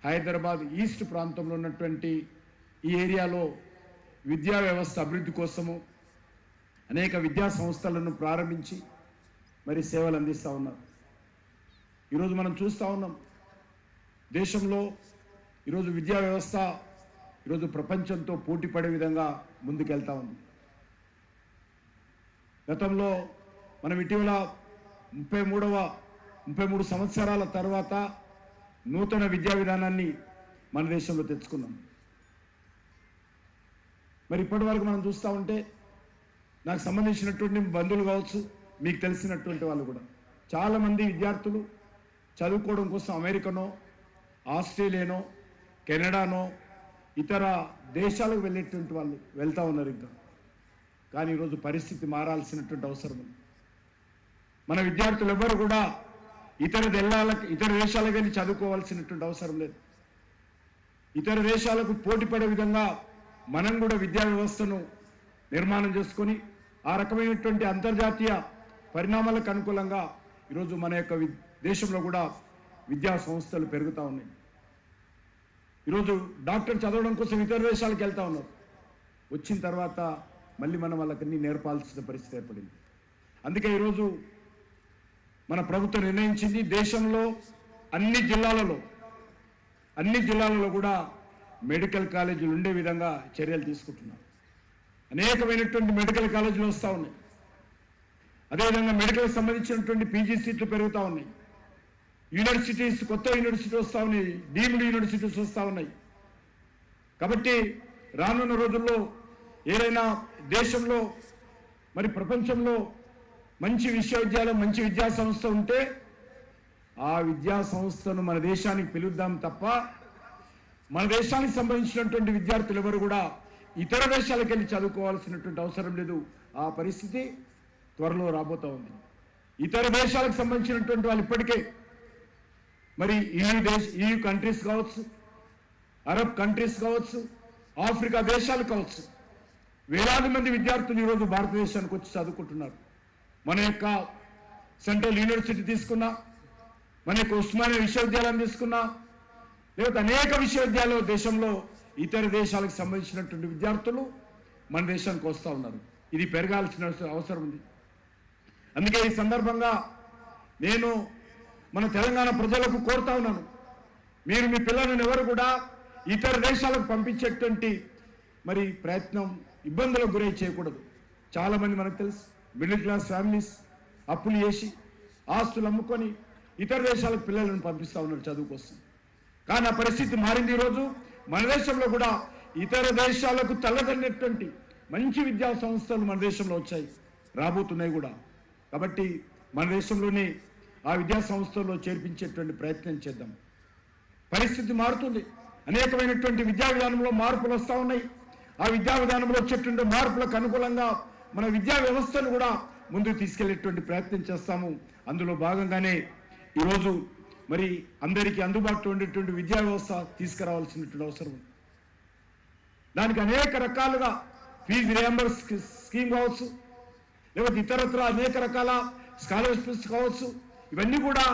హైదరాబాద్ ఈస్ట్ ప్రాంతంలో ఉన్నటువంటి ఈ ఏరియాలో విద్యా వ్యవస్థ అభివృద్ధి కోసము అనేక విద్యా సంస్థలను ప్రారంభించి మరి సేవలు అందిస్తూ ఉన్నారు. ఈరోజు మనం చూస్తూ ఉన్నాం, దేశంలో ఈరోజు విద్యా వ్యవస్థ ఈరోజు ప్రపంచంతో పోటీ పడే విధంగా ముందుకెళ్తా ఉంది. గతంలో మనం ఇటీవల 33 సంవత్సరాల తర్వాత నూతన విద్యా విధానాన్ని మన దేశంలో తెచ్చుకున్నాం. మరి ఇప్పటి వరకు మనం చూస్తూ ఉంటే నాకు సంబంధించినటువంటి బంధువులు కావచ్చు, మీకు తెలిసినటువంటి వాళ్ళు కూడా చాలామంది విద్యార్థులు చదువుకోవడం కోసం అమెరికానో, ఆస్ట్రేలియానో, కెనడానో, ఇతర దేశాలకు వెళ్ళేటువంటి వాళ్ళు వెళ్తూ ఉన్నారు. ఇంకా కానీ ఈరోజు పరిస్థితి మారాల్సినటువంటి అవసరం ఉంది. మన విద్యార్థులు ఎవరు కూడా ఇతర దేశాలకు వెళ్ళి చదువుకోవాల్సినటువంటి అవసరం లేదు. ఇతర దేశాలకు పోటీ పడే విధంగా మనం కూడా విద్యా వ్యవస్థను నిర్మాణం చేసుకొని ఆ రకమైనటువంటి అంతర్జాతీయ పరిణామాలకు అనుకూలంగా ఈరోజు మన యొక్క దేశంలో కూడా విద్యా సంస్థలు పెరుగుతూ ఉన్నాయి. ఈరోజు డాక్టర్ చదవడం కోసం ఇతర దేశాలకు వెళ్తూ ఉన్నారు. వచ్చిన తర్వాత మళ్ళీ మనం వాళ్ళకన్నీ నేర్పాల్సిన పరిస్థితి ఏర్పడింది. అందుకే ఈరోజు మన ప్రభుత్వం నిర్ణయించింది, దేశంలో అన్ని జిల్లాలలో కూడా మెడికల్ కాలేజీలు ఉండే విధంగా చర్యలు తీసుకుంటున్నారు. అనేకమైనటువంటి మెడికల్ కాలేజీలు వస్తూ ఉన్నాయి. అదేవిధంగా మెడికల్కి సంబంధించినటువంటి పీజీ సీట్లు పెరుగుతూ ఉన్నాయి. యూనివర్సిటీస్, కొత్త యూనివర్సిటీ వస్తూ ఉన్నాయి, డీమ్డ్ యూనివర్సిటీస్ వస్తూ ఉన్నాయి. కాబట్టి రానున్న రోజుల్లో ఏదైనా దేశంలో మరి ప్రపంచంలో మంచి విశ్వవిద్యాలయం, మంచి విద్యా సంస్థ ఉంటే ఆ విద్యా సంస్థను మన దేశానికి పిలుద్దాం తప్ప మన దేశానికి సంబంధించినటువంటి విద్యార్థులు ఎవరు కూడా ఇతర దేశాలకు వెళ్ళి చదువుకోవాల్సినటువంటి అవసరం లేదు. ఆ పరిస్థితి త్వరలో రాబోతూ ఉంది. ఇతర దేశాలకు సంబంధించినటువంటి వాళ్ళు ఇప్పటికే మరి EU కంట్రీస్ కావచ్చు, అరబ్ కంట్రీస్ కావచ్చు, ఆఫ్రికా దేశాలు కావచ్చు, వేలాది మంది విద్యార్థులు ఈరోజు భారతదేశానికి వచ్చి చదువుకుంటున్నారు. మన యొక్క సెంట్రల్ యూనివర్సిటీ తీసుకున్నా, మన యొక్క ఉస్మానియా విశ్వవిద్యాలయం తీసుకున్నా, లేకపోతే అనేక విశ్వవిద్యాలయాలు దేశంలో ఇతర దేశాలకు సంబంధించినటువంటి విద్యార్థులు మన దేశానికి వస్తూ ఉన్నారు. ఇది పెరగాల్సిన అవసరం ఉంది. అందుకే ఈ సందర్భంగా నేను మన తెలంగాణ ప్రజలకు కోరుతా ఉన్నాను, మీరు మీ పిల్లలను ఎవరు కూడా ఇతర దేశాలకు పంపించేటువంటి మరి ప్రయత్నం, ఇబ్బందులకు గురై చేయకూడదు. చాలామంది మనకు తెలుసు, మిడిల్ క్లాస్ ఫ్యామిలీస్ అప్పులు చేసి ఆస్తులు అమ్ముకొని ఇతర దేశాలకు పిల్లలను పంపిస్తూ ఉన్నారు చదువు కోసం. కానీ ఆ పరిస్థితి మారింది. ఈరోజు మన దేశంలో కూడా ఇతర దేశాలకు తల్లదన్నటువంటి మంచి విద్యా సంస్థలు మన దేశంలో వచ్చాయి, రాబోతున్నాయి కూడా. కాబట్టి మన దేశంలోనే ఆ విద్యా సంస్థల్లో చేర్పించేటువంటి ప్రయత్నం చేద్దాం. పరిస్థితి మారుతుంది. అనేకమైనటువంటి విద్యా విధానంలో మార్పులు వస్తూ ఉన్నాయి. ఆ విద్యా విధానంలో వచ్చేటువంటి మార్పులకు అనుకూలంగా మన విద్యా వ్యవస్థను కూడా ముందుకు తీసుకెళ్లేటువంటి ప్రయత్నం చేస్తాము. అందులో భాగంగానే ఈరోజు మరి అందరికీ అందుబాటులో ఉండేటువంటి విద్యా వ్యవస్థ తీసుకురావాల్సినటువంటి అవసరం ఉంది. దానికి అనేక రకాలుగా ఫీజు రియంబర్స్ స్కీమ్ కావచ్చు, లేకపోతే ఇతరత్ర అనేక రకాల స్కాలర్షిప్స్ కావచ్చు, ఇవన్నీ కూడా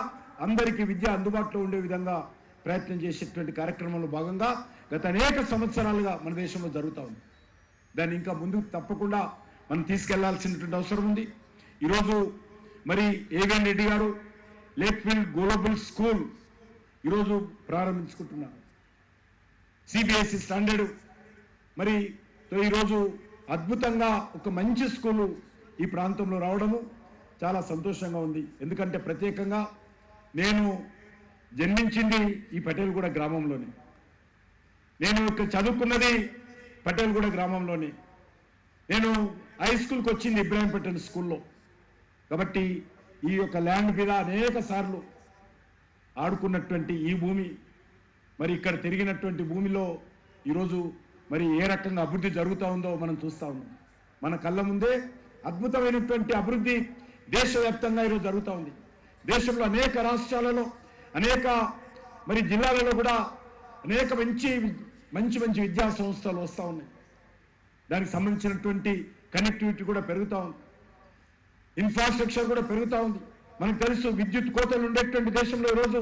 అందరికీ విద్య అందుబాటులో ఉండే విధంగా ప్రయత్నం చేసేటువంటి కార్యక్రమంలో భాగంగా గత అనేక సంవత్సరాలుగా మన దేశంలో జరుగుతూ ఉంది. దాన్ని ఇంకా ముందుకు తప్పకుండా మనం తీసుకెళ్లాల్సినటువంటి అవసరం ఉంది. ఈరోజు మరి ఏవిఎన్ రెడ్డి గారు లేక్ఫీల్డ్ గ్లోబల్ స్కూల్ ఈరోజు ప్రారంభించుకుంటున్నారు. సిబిఎస్ఈ స్టాండర్డ్ మరి ఈరోజు అద్భుతంగా ఒక మంచి స్కూలు ఈ ప్రాంతంలో రావడము చాలా సంతోషంగా ఉంది. ఎందుకంటే ప్రత్యేకంగా నేను జన్మించింది ఈ పటేల్గూడ గ్రామంలోనే, నేను ఇక్కడ చదువుకున్నది పటేల్గూడ గ్రామంలోనే, నేను హై స్కూల్కి వచ్చింది ఇబ్రాహీంపట్నం స్కూల్లో. కాబట్టి ఈ యొక్క ల్యాండ్ మీద అనేక సార్లు ఆడుకున్నటువంటి ఈ భూమి, మరి ఇక్కడ తిరిగినటువంటి భూమిలో ఈరోజు మరి ఏ రకంగా అభివృద్ధి జరుగుతూ ఉందో మనం చూస్తూ ఉన్నాం. మన కళ్ళ ముందే అద్భుతమైనటువంటి అభివృద్ధి దేశవ్యాప్తంగా ఈరోజు జరుగుతూ ఉంది. దేశంలో అనేక రాష్ట్రాలలో, అనేక మరి జిల్లాలలో కూడా అనేక మంచి విద్యా సంస్థలు వస్తూ ఉన్నాయి. దానికి సంబంధించినటువంటి కనెక్టివిటీ కూడా పెరుగుతూ ఉంది, ఇన్ఫ్రాస్ట్రక్చర్ కూడా పెరుగుతూ ఉంది. మనకు తెలుసు, విద్యుత్ కోతలు ఉండేటువంటి దేశంలో ఈరోజు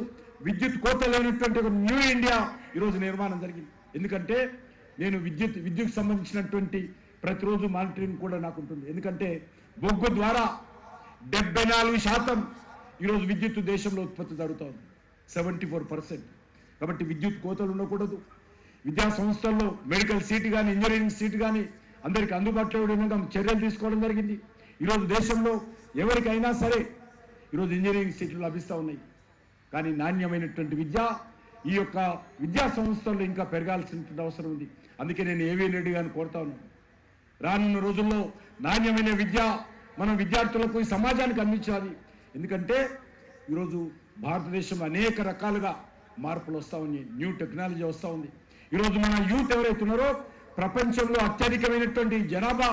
విద్యుత్ కోత లేనటువంటి ఒక న్యూ ఇండియా ఈరోజు నిర్మాణం జరిగింది. ఎందుకంటే నేను విద్యుత్ సంబంధించినటువంటి ప్రతిరోజు మానిటరింగ్ కూడా నాకు ఉంటుంది. ఎందుకంటే బొగ్గు ద్వారా 74% ఈరోజు విద్యుత్ దేశంలో ఉత్పత్తి జరుగుతూ ఉంది, 74%. కాబట్టి విద్యుత్ కోతలు ఉండకూడదు. విద్యా సంస్థల్లో మెడికల్ సీట్ కానీ, ఇంజనీరింగ్ సీట్ కానీ అందరికీ అందుబాటులో ఉండడం చర్యలు తీసుకోవడం జరిగింది. ఈరోజు దేశంలో ఎవరికైనా సరే ఈరోజు ఇంజనీరింగ్ సీట్లు లభిస్తూ ఉన్నాయి. కానీ నాణ్యమైనటువంటి విద్య ఈ యొక్క విద్యా సంస్థల్లో ఇంకా పెరగాల్సినటువంటి అవసరం ఉంది. అందుకే నేను ఏవిఎన్ రెడ్డి గారిని కోరుతా ఉన్నాను, రానున్న రోజుల్లో నాణ్యమైన విద్య మనం విద్యార్థులకు ఈ సమాజానికి అందించాలి. ఎందుకంటే ఈరోజు భారతదేశంలో అనేక రకాలుగా మార్పులు వస్తూ ఉన్నాయి, న్యూ టెక్నాలజీ వస్తూ ఉంది. ఈరోజు మన యూత్ ఎవరైతే ఉన్నారో, ప్రపంచంలో అత్యధికమైనటువంటి జనాభా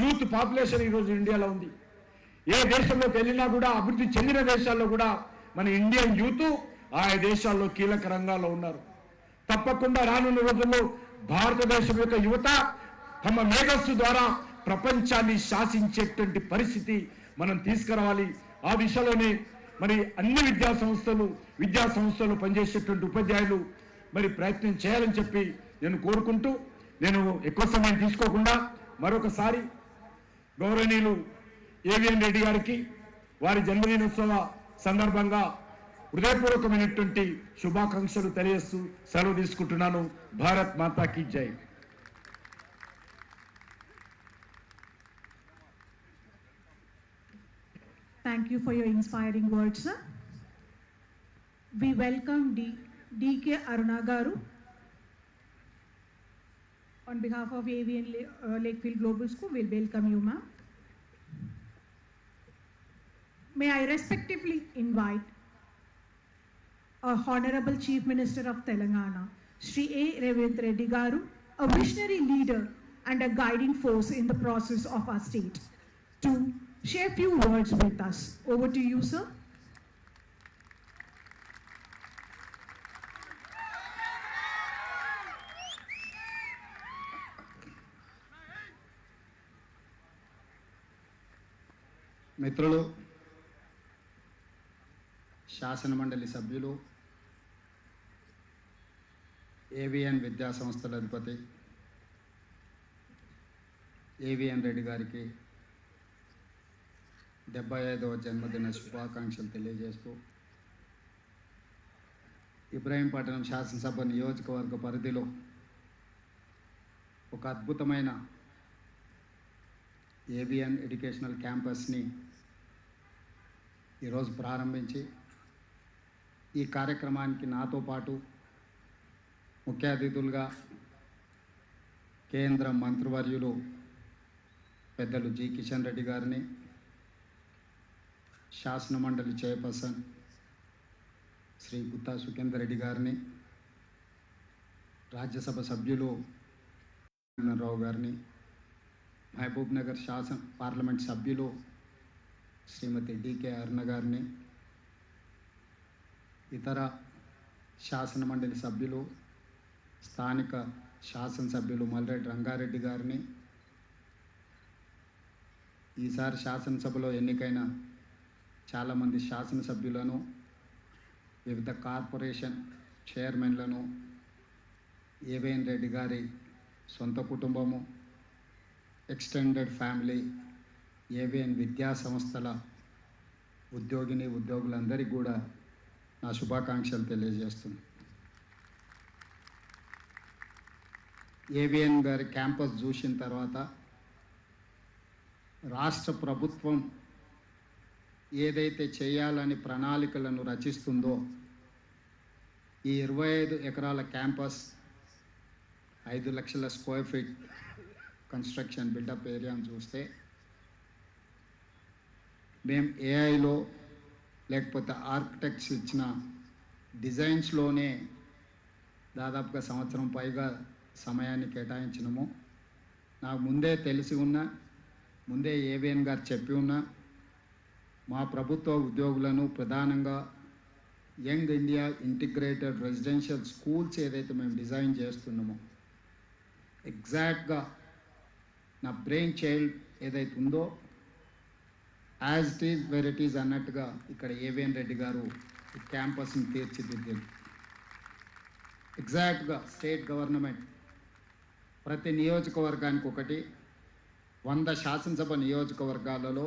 యూత్ పాపులేషన్ ఈరోజు ఇండియాలో ఉంది. ఏ దేశంలోకి వెళ్ళినా కూడా, అభివృద్ధి చెందిన దేశాల్లో కూడా మన ఇండియన్ యూత్ ఆయా దేశాల్లో కీలక రంగాల్లో ఉన్నారు. తప్పకుండా రానున్న రోజుల్లో భారతదేశం యొక్క యువత తమ మేధస్సు ద్వారా ప్రపంచాన్ని శాసించేటువంటి పరిస్థితి మనం తీసుకురావాలి. ఆ దిశలోనే మరి అన్ని విద్యా సంస్థలు పనిచేసేటువంటి ఉపాధ్యాయులు మరి ప్రయత్నం చేయాలని చెప్పి నేను కోరుకుంటూ, నేను ఎక్కువ సమయం తీసుకోకుండా మరొకసారి గౌరవనీయులు ఏవిఎన్ రెడ్డి గారికి వారి జన్మదినోత్సవ సందర్భంగా హృదయపూర్వకమైనటువంటి శుభాకాంక్షలు తెలియజేస్తూ సెలవు తీసుకుంటున్నాను. భారత్ మాతా కీ జై. Thank you for your inspiring words, sir. We welcome D.K. Aruna Garu. On behalf of AVN Lakefield Global School, we'll welcome you, ma'am. May I respectively invite our Honorable Chief Minister of Telangana, Shri A. Revanth Reddy Garu, a visionary leader and a guiding force in the process of our state, to share few words with us. Over to you, sir. మిత్రులు, శాసనమండలి సభ్యులు, AVN విద్యా సంస్థల అధిపతి AVN Reddy గారికి 75వ జన్మదిన శుభాకాంక్షలు తెలియజేస్తూ, ఇబ్రాహీంపట్నం శాసనసభ నియోజకవర్గ పరిధిలో ఒక అద్భుతమైన ఏవిఎన్ ఎడ్యుకేషనల్ క్యాంపస్ని ఈరోజు ప్రారంభించి, ఈ కార్యక్రమానికి నాతో పాటు ముఖ్య అతిథులుగా కేంద్ర మంత్రివర్యులు పెద్దలు జి కిషన్ రెడ్డి గారిని, శాసనమండలి చైర్పర్సన్ శ్రీ గుత్తా సుఖేందర్ రెడ్డి గారిని, రాజ్యసభ సభ్యులు రావు గారిని, మహబూబ్ నగర్ పార్లమెంట్ సభ్యులు శ్రీమతి డికే అరుణ గారిని, ఇతర శాసనమండలి సభ్యులు, స్థానిక శాసనసభ్యులు మల్రెడ్డి రంగారెడ్డి గారిని, ఈసారి శాసనసభలో ఎన్నికైన చాలామంది శాసనసభ్యులను, వివిధ కార్పొరేషన్ చైర్మన్లను, ఏవిఎన్ రెడ్డి గారి సొంత కుటుంబము, ఎక్స్టెండెడ్ ఫ్యామిలీ, ఏవిఎన్ విద్యా సంస్థల ఉద్యోగులందరికీ కూడా నా శుభాకాంక్షలు తెలియజేస్తుంది. ఏవిఎన్ గారి క్యాంపస్ చూసిన తర్వాత రాష్ట్ర ప్రభుత్వం ఏదైతే చేయాలని ప్రణాళికలను రచిస్తుందో, ఈ 25 ఎకరాల క్యాంపస్ 5 లక్షల స్క్వేర్ ఫీట్ కన్స్ట్రక్షన్ బిల్డప్ ఏరియాను చూస్తే, మేము ఏఐలో లేకపోతే ఆర్కిటెక్ట్స్ ఇచ్చిన డిజైన్స్లోనే దాదాపుగా సంవత్సరం పైగా సమయాన్ని కేటాయించినాము. నాకు ముందే తెలిసి ఉన్న, ముందే ఏవిఎన్ గారు చెప్పి ఉన్న, మా ప్రభుత్వ ఉద్యోగులను ప్రధానంగా young India integrated residential schools ఏదైతే మేము డిజైన్ చేస్తున్నామో, ఎగ్జాక్ట్గా నా బ్రెయిన్ చైల్డ్ ఏదైతే ఉందో as it is where it is అన్నట్టుగా ఇక్కడ ఏవిఎన్ రెడ్డి గారు ఈ క్యాంపస్ని తీర్చిదిద్దారు. ఎగ్జాక్ట్గా స్టేట్ గవర్నమెంట్ ప్రతి నియోజకవర్గానికి ఒకటి, 100 శాసనసభ నియోజకవర్గాలలో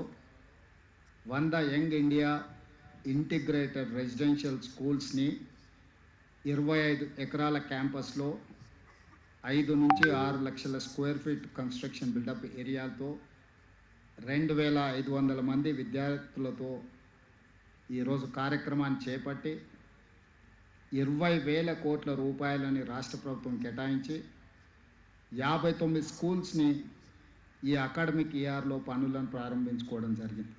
100 యంగ్ ఇండియా ఇంటిగ్రేటెడ్ రెసిడెన్షియల్ స్కూల్స్ని 25 ఎకరాల క్యాంపస్లో 5 నుంచి 6 లక్షల స్క్వేర్ ఫీట్ కన్స్ట్రక్షన్ బిల్డప్ ఏరియాతో 2500 మంది విద్యార్థులతో ఈరోజు కార్యక్రమాన్ని చేపట్టి 20,000 కోట్ల రూపాయలని రాష్ట్ర ప్రభుత్వం కేటాయించి 59 స్కూల్స్ని ఈ అకాడమిక్ ఇయర్లో పనులను ప్రారంభించుకోవడం జరిగింది.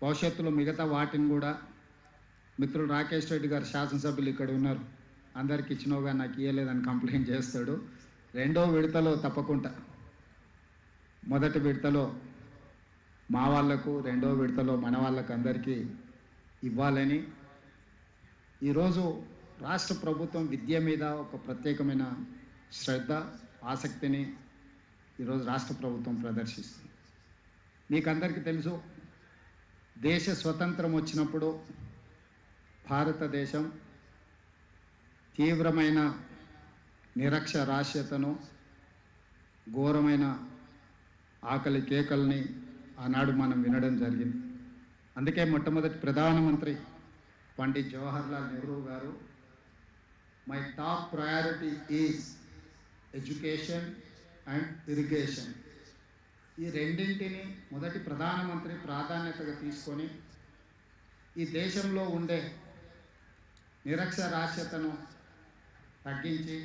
భవిష్యత్తులో మిగతా వాటిని కూడా మిత్రుడు రాకేష్ రెడ్డి గారు శాసనసభ్యులు ఇక్కడ ఉన్నారు, అందరికి ఇచ్చినోగా నాకు ఇవ్వలేదని కంప్లైంట్ చేస్తాడు. 2వ విడతలో తప్పకుండా, మొదటి విడతలో మా వాళ్లకు, 2వ విడతలో మన వాళ్ళకు అందరికీ ఇవ్వాలని ఈరోజు రాష్ట్ర ప్రభుత్వం విద్య మీద ఒక ప్రత్యేకమైన శ్రద్ధ, ఆసక్తిని ఈరోజు రాష్ట్ర ప్రభుత్వం ప్రదర్శిస్తుంది. మీకు అందరికీ తెలుసు, దేశ స్వతంత్రం వచ్చినప్పుడు భారతదేశం తీవ్రమైన నిరక్షరాస్యతను, ఘోరమైన ఆకలి కేకల్ని ఆనాడు మనం వినడం జరిగింది. అందుకే మొట్టమొదటి ప్రధానమంత్రి పండిత్ జవహర్లాల్ నెహ్రూ గారు, my top priority is education and irrigation, ఈ రెండింటిని మొదటి ప్రధానమంత్రి ప్రాధాన్యతగా తీసుకొని ఈ దేశంలో ఉండే నిరక్షరాస్యతను తగ్గించి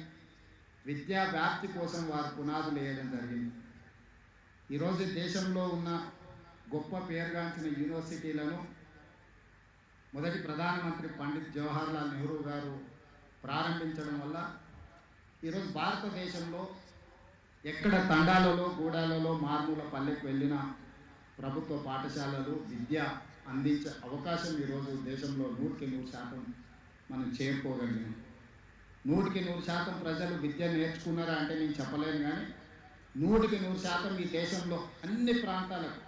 విద్యా వ్యాప్తి కోసం వారు పునాదులు వేయడం జరిగింది. ఈరోజు దేశంలో ఉన్న గొప్ప పేరుగాంచిన యూనివర్సిటీలను మొదటి ప్రధానమంత్రి పండిత్ జవహర్లాల్ నెహ్రూ గారు ప్రారంభించడం వల్ల ఈరోజు భారతదేశంలో ఎక్కడ తండాలలో, గూడాలలో, మారుమూల పల్లెకు వెళ్ళిన ప్రభుత్వ పాఠశాలలు విద్య అందించే అవకాశం ఈరోజు దేశంలో 100% మనం చేరుకోగలిగాం. 100% ప్రజలు విద్య నేర్చుకున్నారా అంటే నేను చెప్పలేను, కానీ 100% ఈ దేశంలో అన్ని ప్రాంతాలకు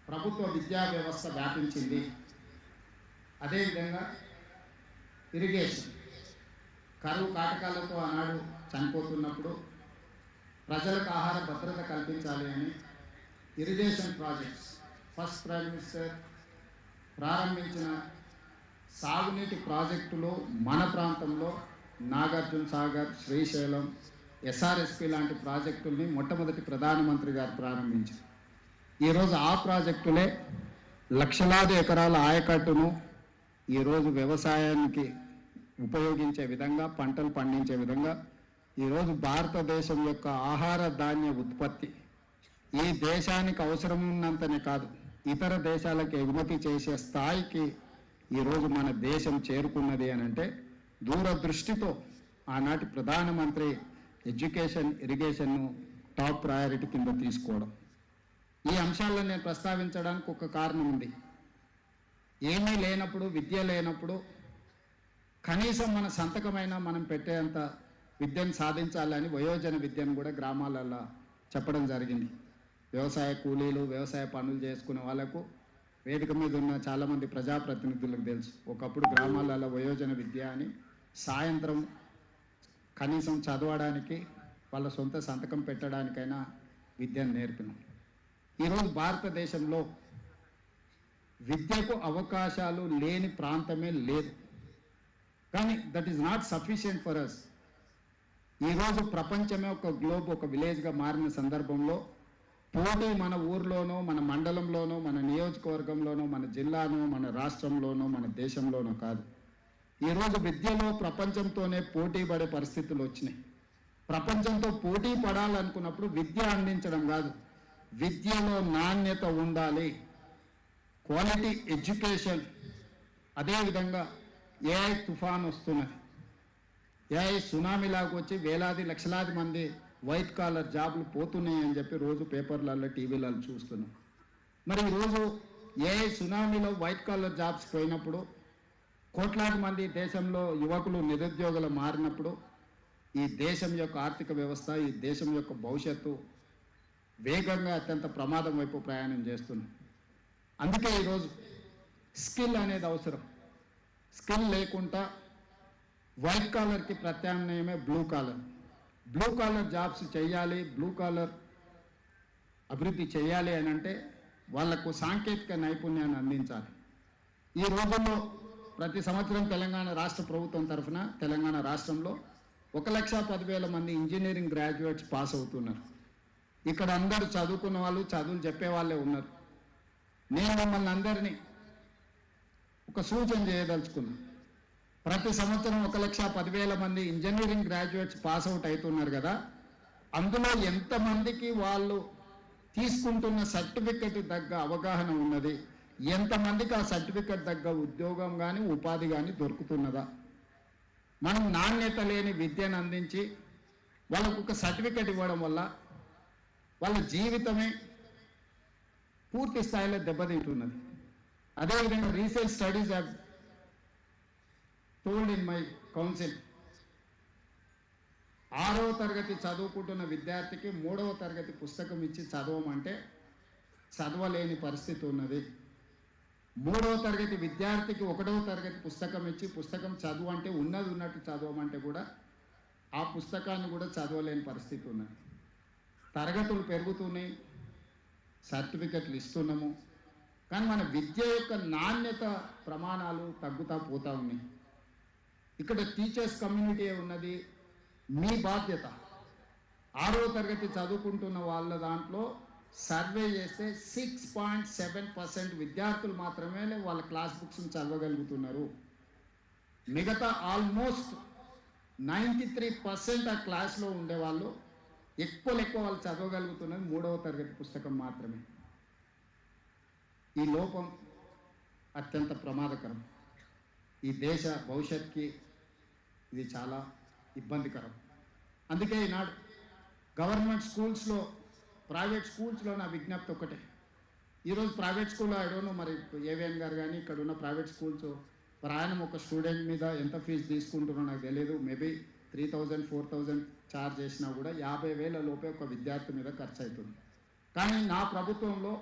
ప్రభుత్వ విద్యా వ్యవస్థ వ్యాపించింది. అదేవిధంగా ఇరిగేషన్, కరువు కాటకాలతో ఆనాడు చనిపోతున్నప్పుడు ప్రజలకు ఆహార భద్రత కల్పించాలి అని irrigation projects first prime minister ప్రారంభించిన సాగునీటి ప్రాజెక్టులు మన ప్రాంతంలో నాగార్జున సాగర్, శ్రీశైలం, ఎస్ఆర్ఎస్పి లాంటి ప్రాజెక్టుల్ని మొట్టమొదటి ప్రధానమంత్రి గారు ప్రారంభించారు. ఈరోజు ఆ ప్రాజెక్టులే లక్షలాది ఎకరాల ఆయకట్టును ఈరోజు వ్యవసాయానికి ఉపయోగించే విధంగా, పంటలు పండించే విధంగా ఈరోజు భారతదేశం యొక్క ఆహార ధాన్య ఉత్పత్తి ఈ దేశానికి అవసరం ఉన్నంతనే కాదు, ఇతర దేశాలకు ఎగుమతి చేసే స్థాయికి ఈరోజు మన దేశం చేరుకున్నది అని అంటే దూరదృష్టితో ఆనాటి ప్రధానమంత్రి ఎడ్యుకేషన్, ఇరిగేషన్ను టాప్ ప్రయారిటీ కింద తీసుకోవడం. ఈ అంశాలను నేను ప్రస్తావించడానికి ఒక కారణం ఉంది. ఏమీ లేనప్పుడు, విద్య లేనప్పుడు కనీసం మన సంతకమైనా మనం పెట్టేంత విద్యను సాధించాలని వయోజన విద్యను కూడా గ్రామాలలో చెప్పడం జరిగింది. వ్యవసాయ కూలీలు, వ్యవసాయ పనులు చేసుకునే వాళ్ళకు వేదిక మీద ఉన్న చాలామంది ప్రజాప్రతినిధులకు తెలుసు, ఒకప్పుడు గ్రామాలలో వయోజన విద్య అని సాయంత్రం కనీసం చదవడానికి, వాళ్ళ సొంత సంతకం పెట్టడానికైనా విద్యను నేర్పినాం. ఈరోజు భారతదేశంలో విద్యకు అవకాశాలు లేని ప్రాంతమే లేదు. కానీ that is not sufficient for us. ఈరోజు ప్రపంచమే ఒక గ్లోబ్, ఒక విలేజ్గా మారిన సందర్భంలో పోటీ మన ఊర్లోనో, మన మండలంలోనో, మన నియోజకవర్గంలోనో, మన జిల్లానో, మన రాష్ట్రంలోనో, మన దేశంలోనో కాదు. ఈరోజు విద్యలో ప్రపంచంతోనే పోటీ పడే పరిస్థితులు వచ్చినాయి. ప్రపంచంతో పోటీ పడాలనుకున్నప్పుడు విద్య అందించడం కాదు, విద్యలో నాణ్యత ఉండాలి, క్వాలిటీ ఎడ్యుకేషన్. అదేవిధంగా ఏఐ తుఫాన్ వస్తున్నది, ఏఐ సునామీలాగా వచ్చి వేలాది లక్షలాది మంది వైట్ కాలర్ జాబ్లు పోతున్నాయి అని చెప్పి రోజు పేపర్లలో, టీవీలలో చూస్తున్నాం. మరి ఈరోజు ఏఐ సునామీలో వైట్ కాలర్ జాబ్స్ పోయినప్పుడు, కోట్లాది మంది దేశంలో యువకులు నిరుద్యోగులు మారినప్పుడు ఈ దేశం యొక్క ఆర్థిక వ్యవస్థ, ఈ దేశం యొక్క భవిష్యత్తు వేగంగా అత్యంత ప్రమాదం వైపు ప్రయాణం చేస్తున్నాం. అందుకే ఈరోజు స్కిల్ అనేది అవసరం. స్కిల్ లేకుండా వైట్ కాలర్కి ప్రత్యామ్నాయమే blue collar. Blue collar jobs చేయాలి, బ్లూ కాలర్ అభివృద్ధి చేయాలి అని అంటే వాళ్లకు సాంకేతిక నైపుణ్యాన్ని అందించాలి. ఈ రోజుల్లో ప్రతి సంవత్సరం తెలంగాణ రాష్ట్ర ప్రభుత్వం తరఫున తెలంగాణ రాష్ట్రంలో 1,10,000 మంది ఇంజనీరింగ్ గ్రాడ్యుయేట్స్ పాస్ అవుతున్నారు. ఇక్కడ అందరూ చదువుకున్న వాళ్ళు, చదువులు చెప్పే వాళ్ళే ఉన్నారు. నేను మమ్మల్ని అందరినీ ఒక సూచన చేయదలుచుకున్నా. ప్రతి సంవత్సరం 1,10,000 మంది ఇంజనీరింగ్ గ్రాడ్యుయేట్స్ పాస్ అవుట్ అవుతున్నారు కదా, అందులో ఎంతమందికి వాళ్ళు తీసుకుంటున్న సర్టిఫికెట్ తగ్గ అవగాహన ఉన్నది, ఎంతమందికి ఆ సర్టిఫికెట్ తగ్గ ఉద్యోగం కానీ ఉపాధి కానీ దొరుకుతున్నదా? మనం నాణ్యత లేని విద్యను అందించి వాళ్ళకు ఒక సర్టిఫికెట్ ఇవ్వడం వల్ల వాళ్ళ జీవితమే పూర్తి స్థాయిలో దెబ్బతింటున్నది. అదేవిధంగా recent studies have told in my council, 6వ తరగతి చదువుకుంటున్న విద్యార్థికి 3వ తరగతి పుస్తకం ఇచ్చి చదవమంటే చదవలేని పరిస్థితి ఉన్నది. 3వ తరగతి విద్యార్థికి 1వ తరగతి పుస్తకం ఇచ్చి పుస్తకం చదువు అంటే ఉన్నది ఉన్నట్టు చదవమంటే కూడా ఆ పుస్తకాన్ని కూడా చదవలేని పరిస్థితి ఉన్నది. తరగతులు పెరుగుతున్నాయి, సర్టిఫికెట్లు ఇస్తున్నాము, కానీ మన విద్య యొక్క నాణ్యత ప్రమాణాలు తగ్గుతూ పోతూ ఉన్నాయి. ఇక్కడ టీచర్స్ కమ్యూనిటీ ఉన్నది, మీ బాధ్యత. 6వ తరగతి చదువుకుంటున్న వాళ్ళ దాంట్లో సర్వే చేస్తే 6.7% విద్యార్థులు మాత్రమే వాళ్ళ క్లాస్ బుక్స్ని చదవగలుగుతున్నారు. మిగతా ఆల్మోస్ట్ 93% ఆ క్లాస్లో ఉండేవాళ్ళు ఎక్కువ వాళ్ళు చదవగలుగుతున్నది 3వ తరగతి పుస్తకం మాత్రమే. ఈ లోపం అత్యంత ప్రమాదకరం. ఈ దేశ భవిష్యత్తుకి ఇది చాలా ఇబ్బందికరం. అందుకే ఈనాడు గవర్నమెంట్ స్కూల్స్లో, ప్రైవేట్ స్కూల్స్లో నా విజ్ఞప్తి ఒకటే. ఈరోజు ప్రైవేట్ స్కూల్లో ఐడోనో మరి ఏవిఎన్ గారు కానీ ఇక్కడ ఉన్న ప్రైవేట్ స్కూల్స్ ప్రయాణం ఒక స్టూడెంట్ మీద ఎంత ఫీజు తీసుకుంటున్నారో నాకు తెలియదు. మేబీ 3,000 4,000 ఛార్జ్ చేసినా కూడా 50,000 లోపే ఒక విద్యార్థి మీద ఖర్చు అవుతుంది. కానీ నా ప్రభుత్వంలో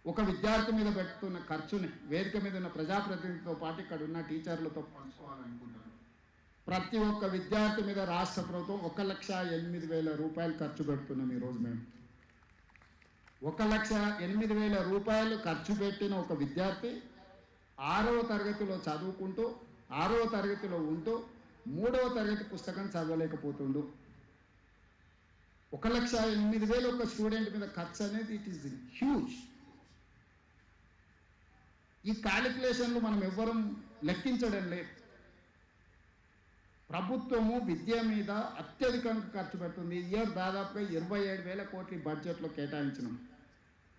ఒక విద్యార్థి మీద పెడుతున్న ఖర్చుని వేదిక మీద ఉన్న ప్రజాప్రతినిధులతో పాటు ఇక్కడ ఉన్న టీచర్లతో పంచుకోవాలనుకుంటున్నాను. ప్రతి ఒక్క విద్యార్థి మీద రాష్ట్ర ప్రభుత్వం 1,08,000 రూపాయలు ఖర్చు పెడుతున్నాం. ఈరోజు మేము 1,08,000 రూపాయలు ఖర్చు పెట్టిన ఒక విద్యార్థి 6వ తరగతిలో చదువుకుంటూ 6వ తరగతిలో ఉంటూ 3వ తరగతి పుస్తకం చదవలేకపోతుండు. 1,08,000 ఒక స్టూడెంట్ మీద ఖర్చు అనేది ఇట్ ఈస్ హ్యూజ్. ఈ క్యాలిక్యులేషన్లు మనం ఎవ్వరం లెక్కించడం లేదు. ప్రభుత్వము విద్య మీద అత్యధికంగా ఖర్చు పెడుతుంది. ఇయర్ దాదాపుగా 27,000 కోట్ల బడ్జెట్లో కేటాయించినాం.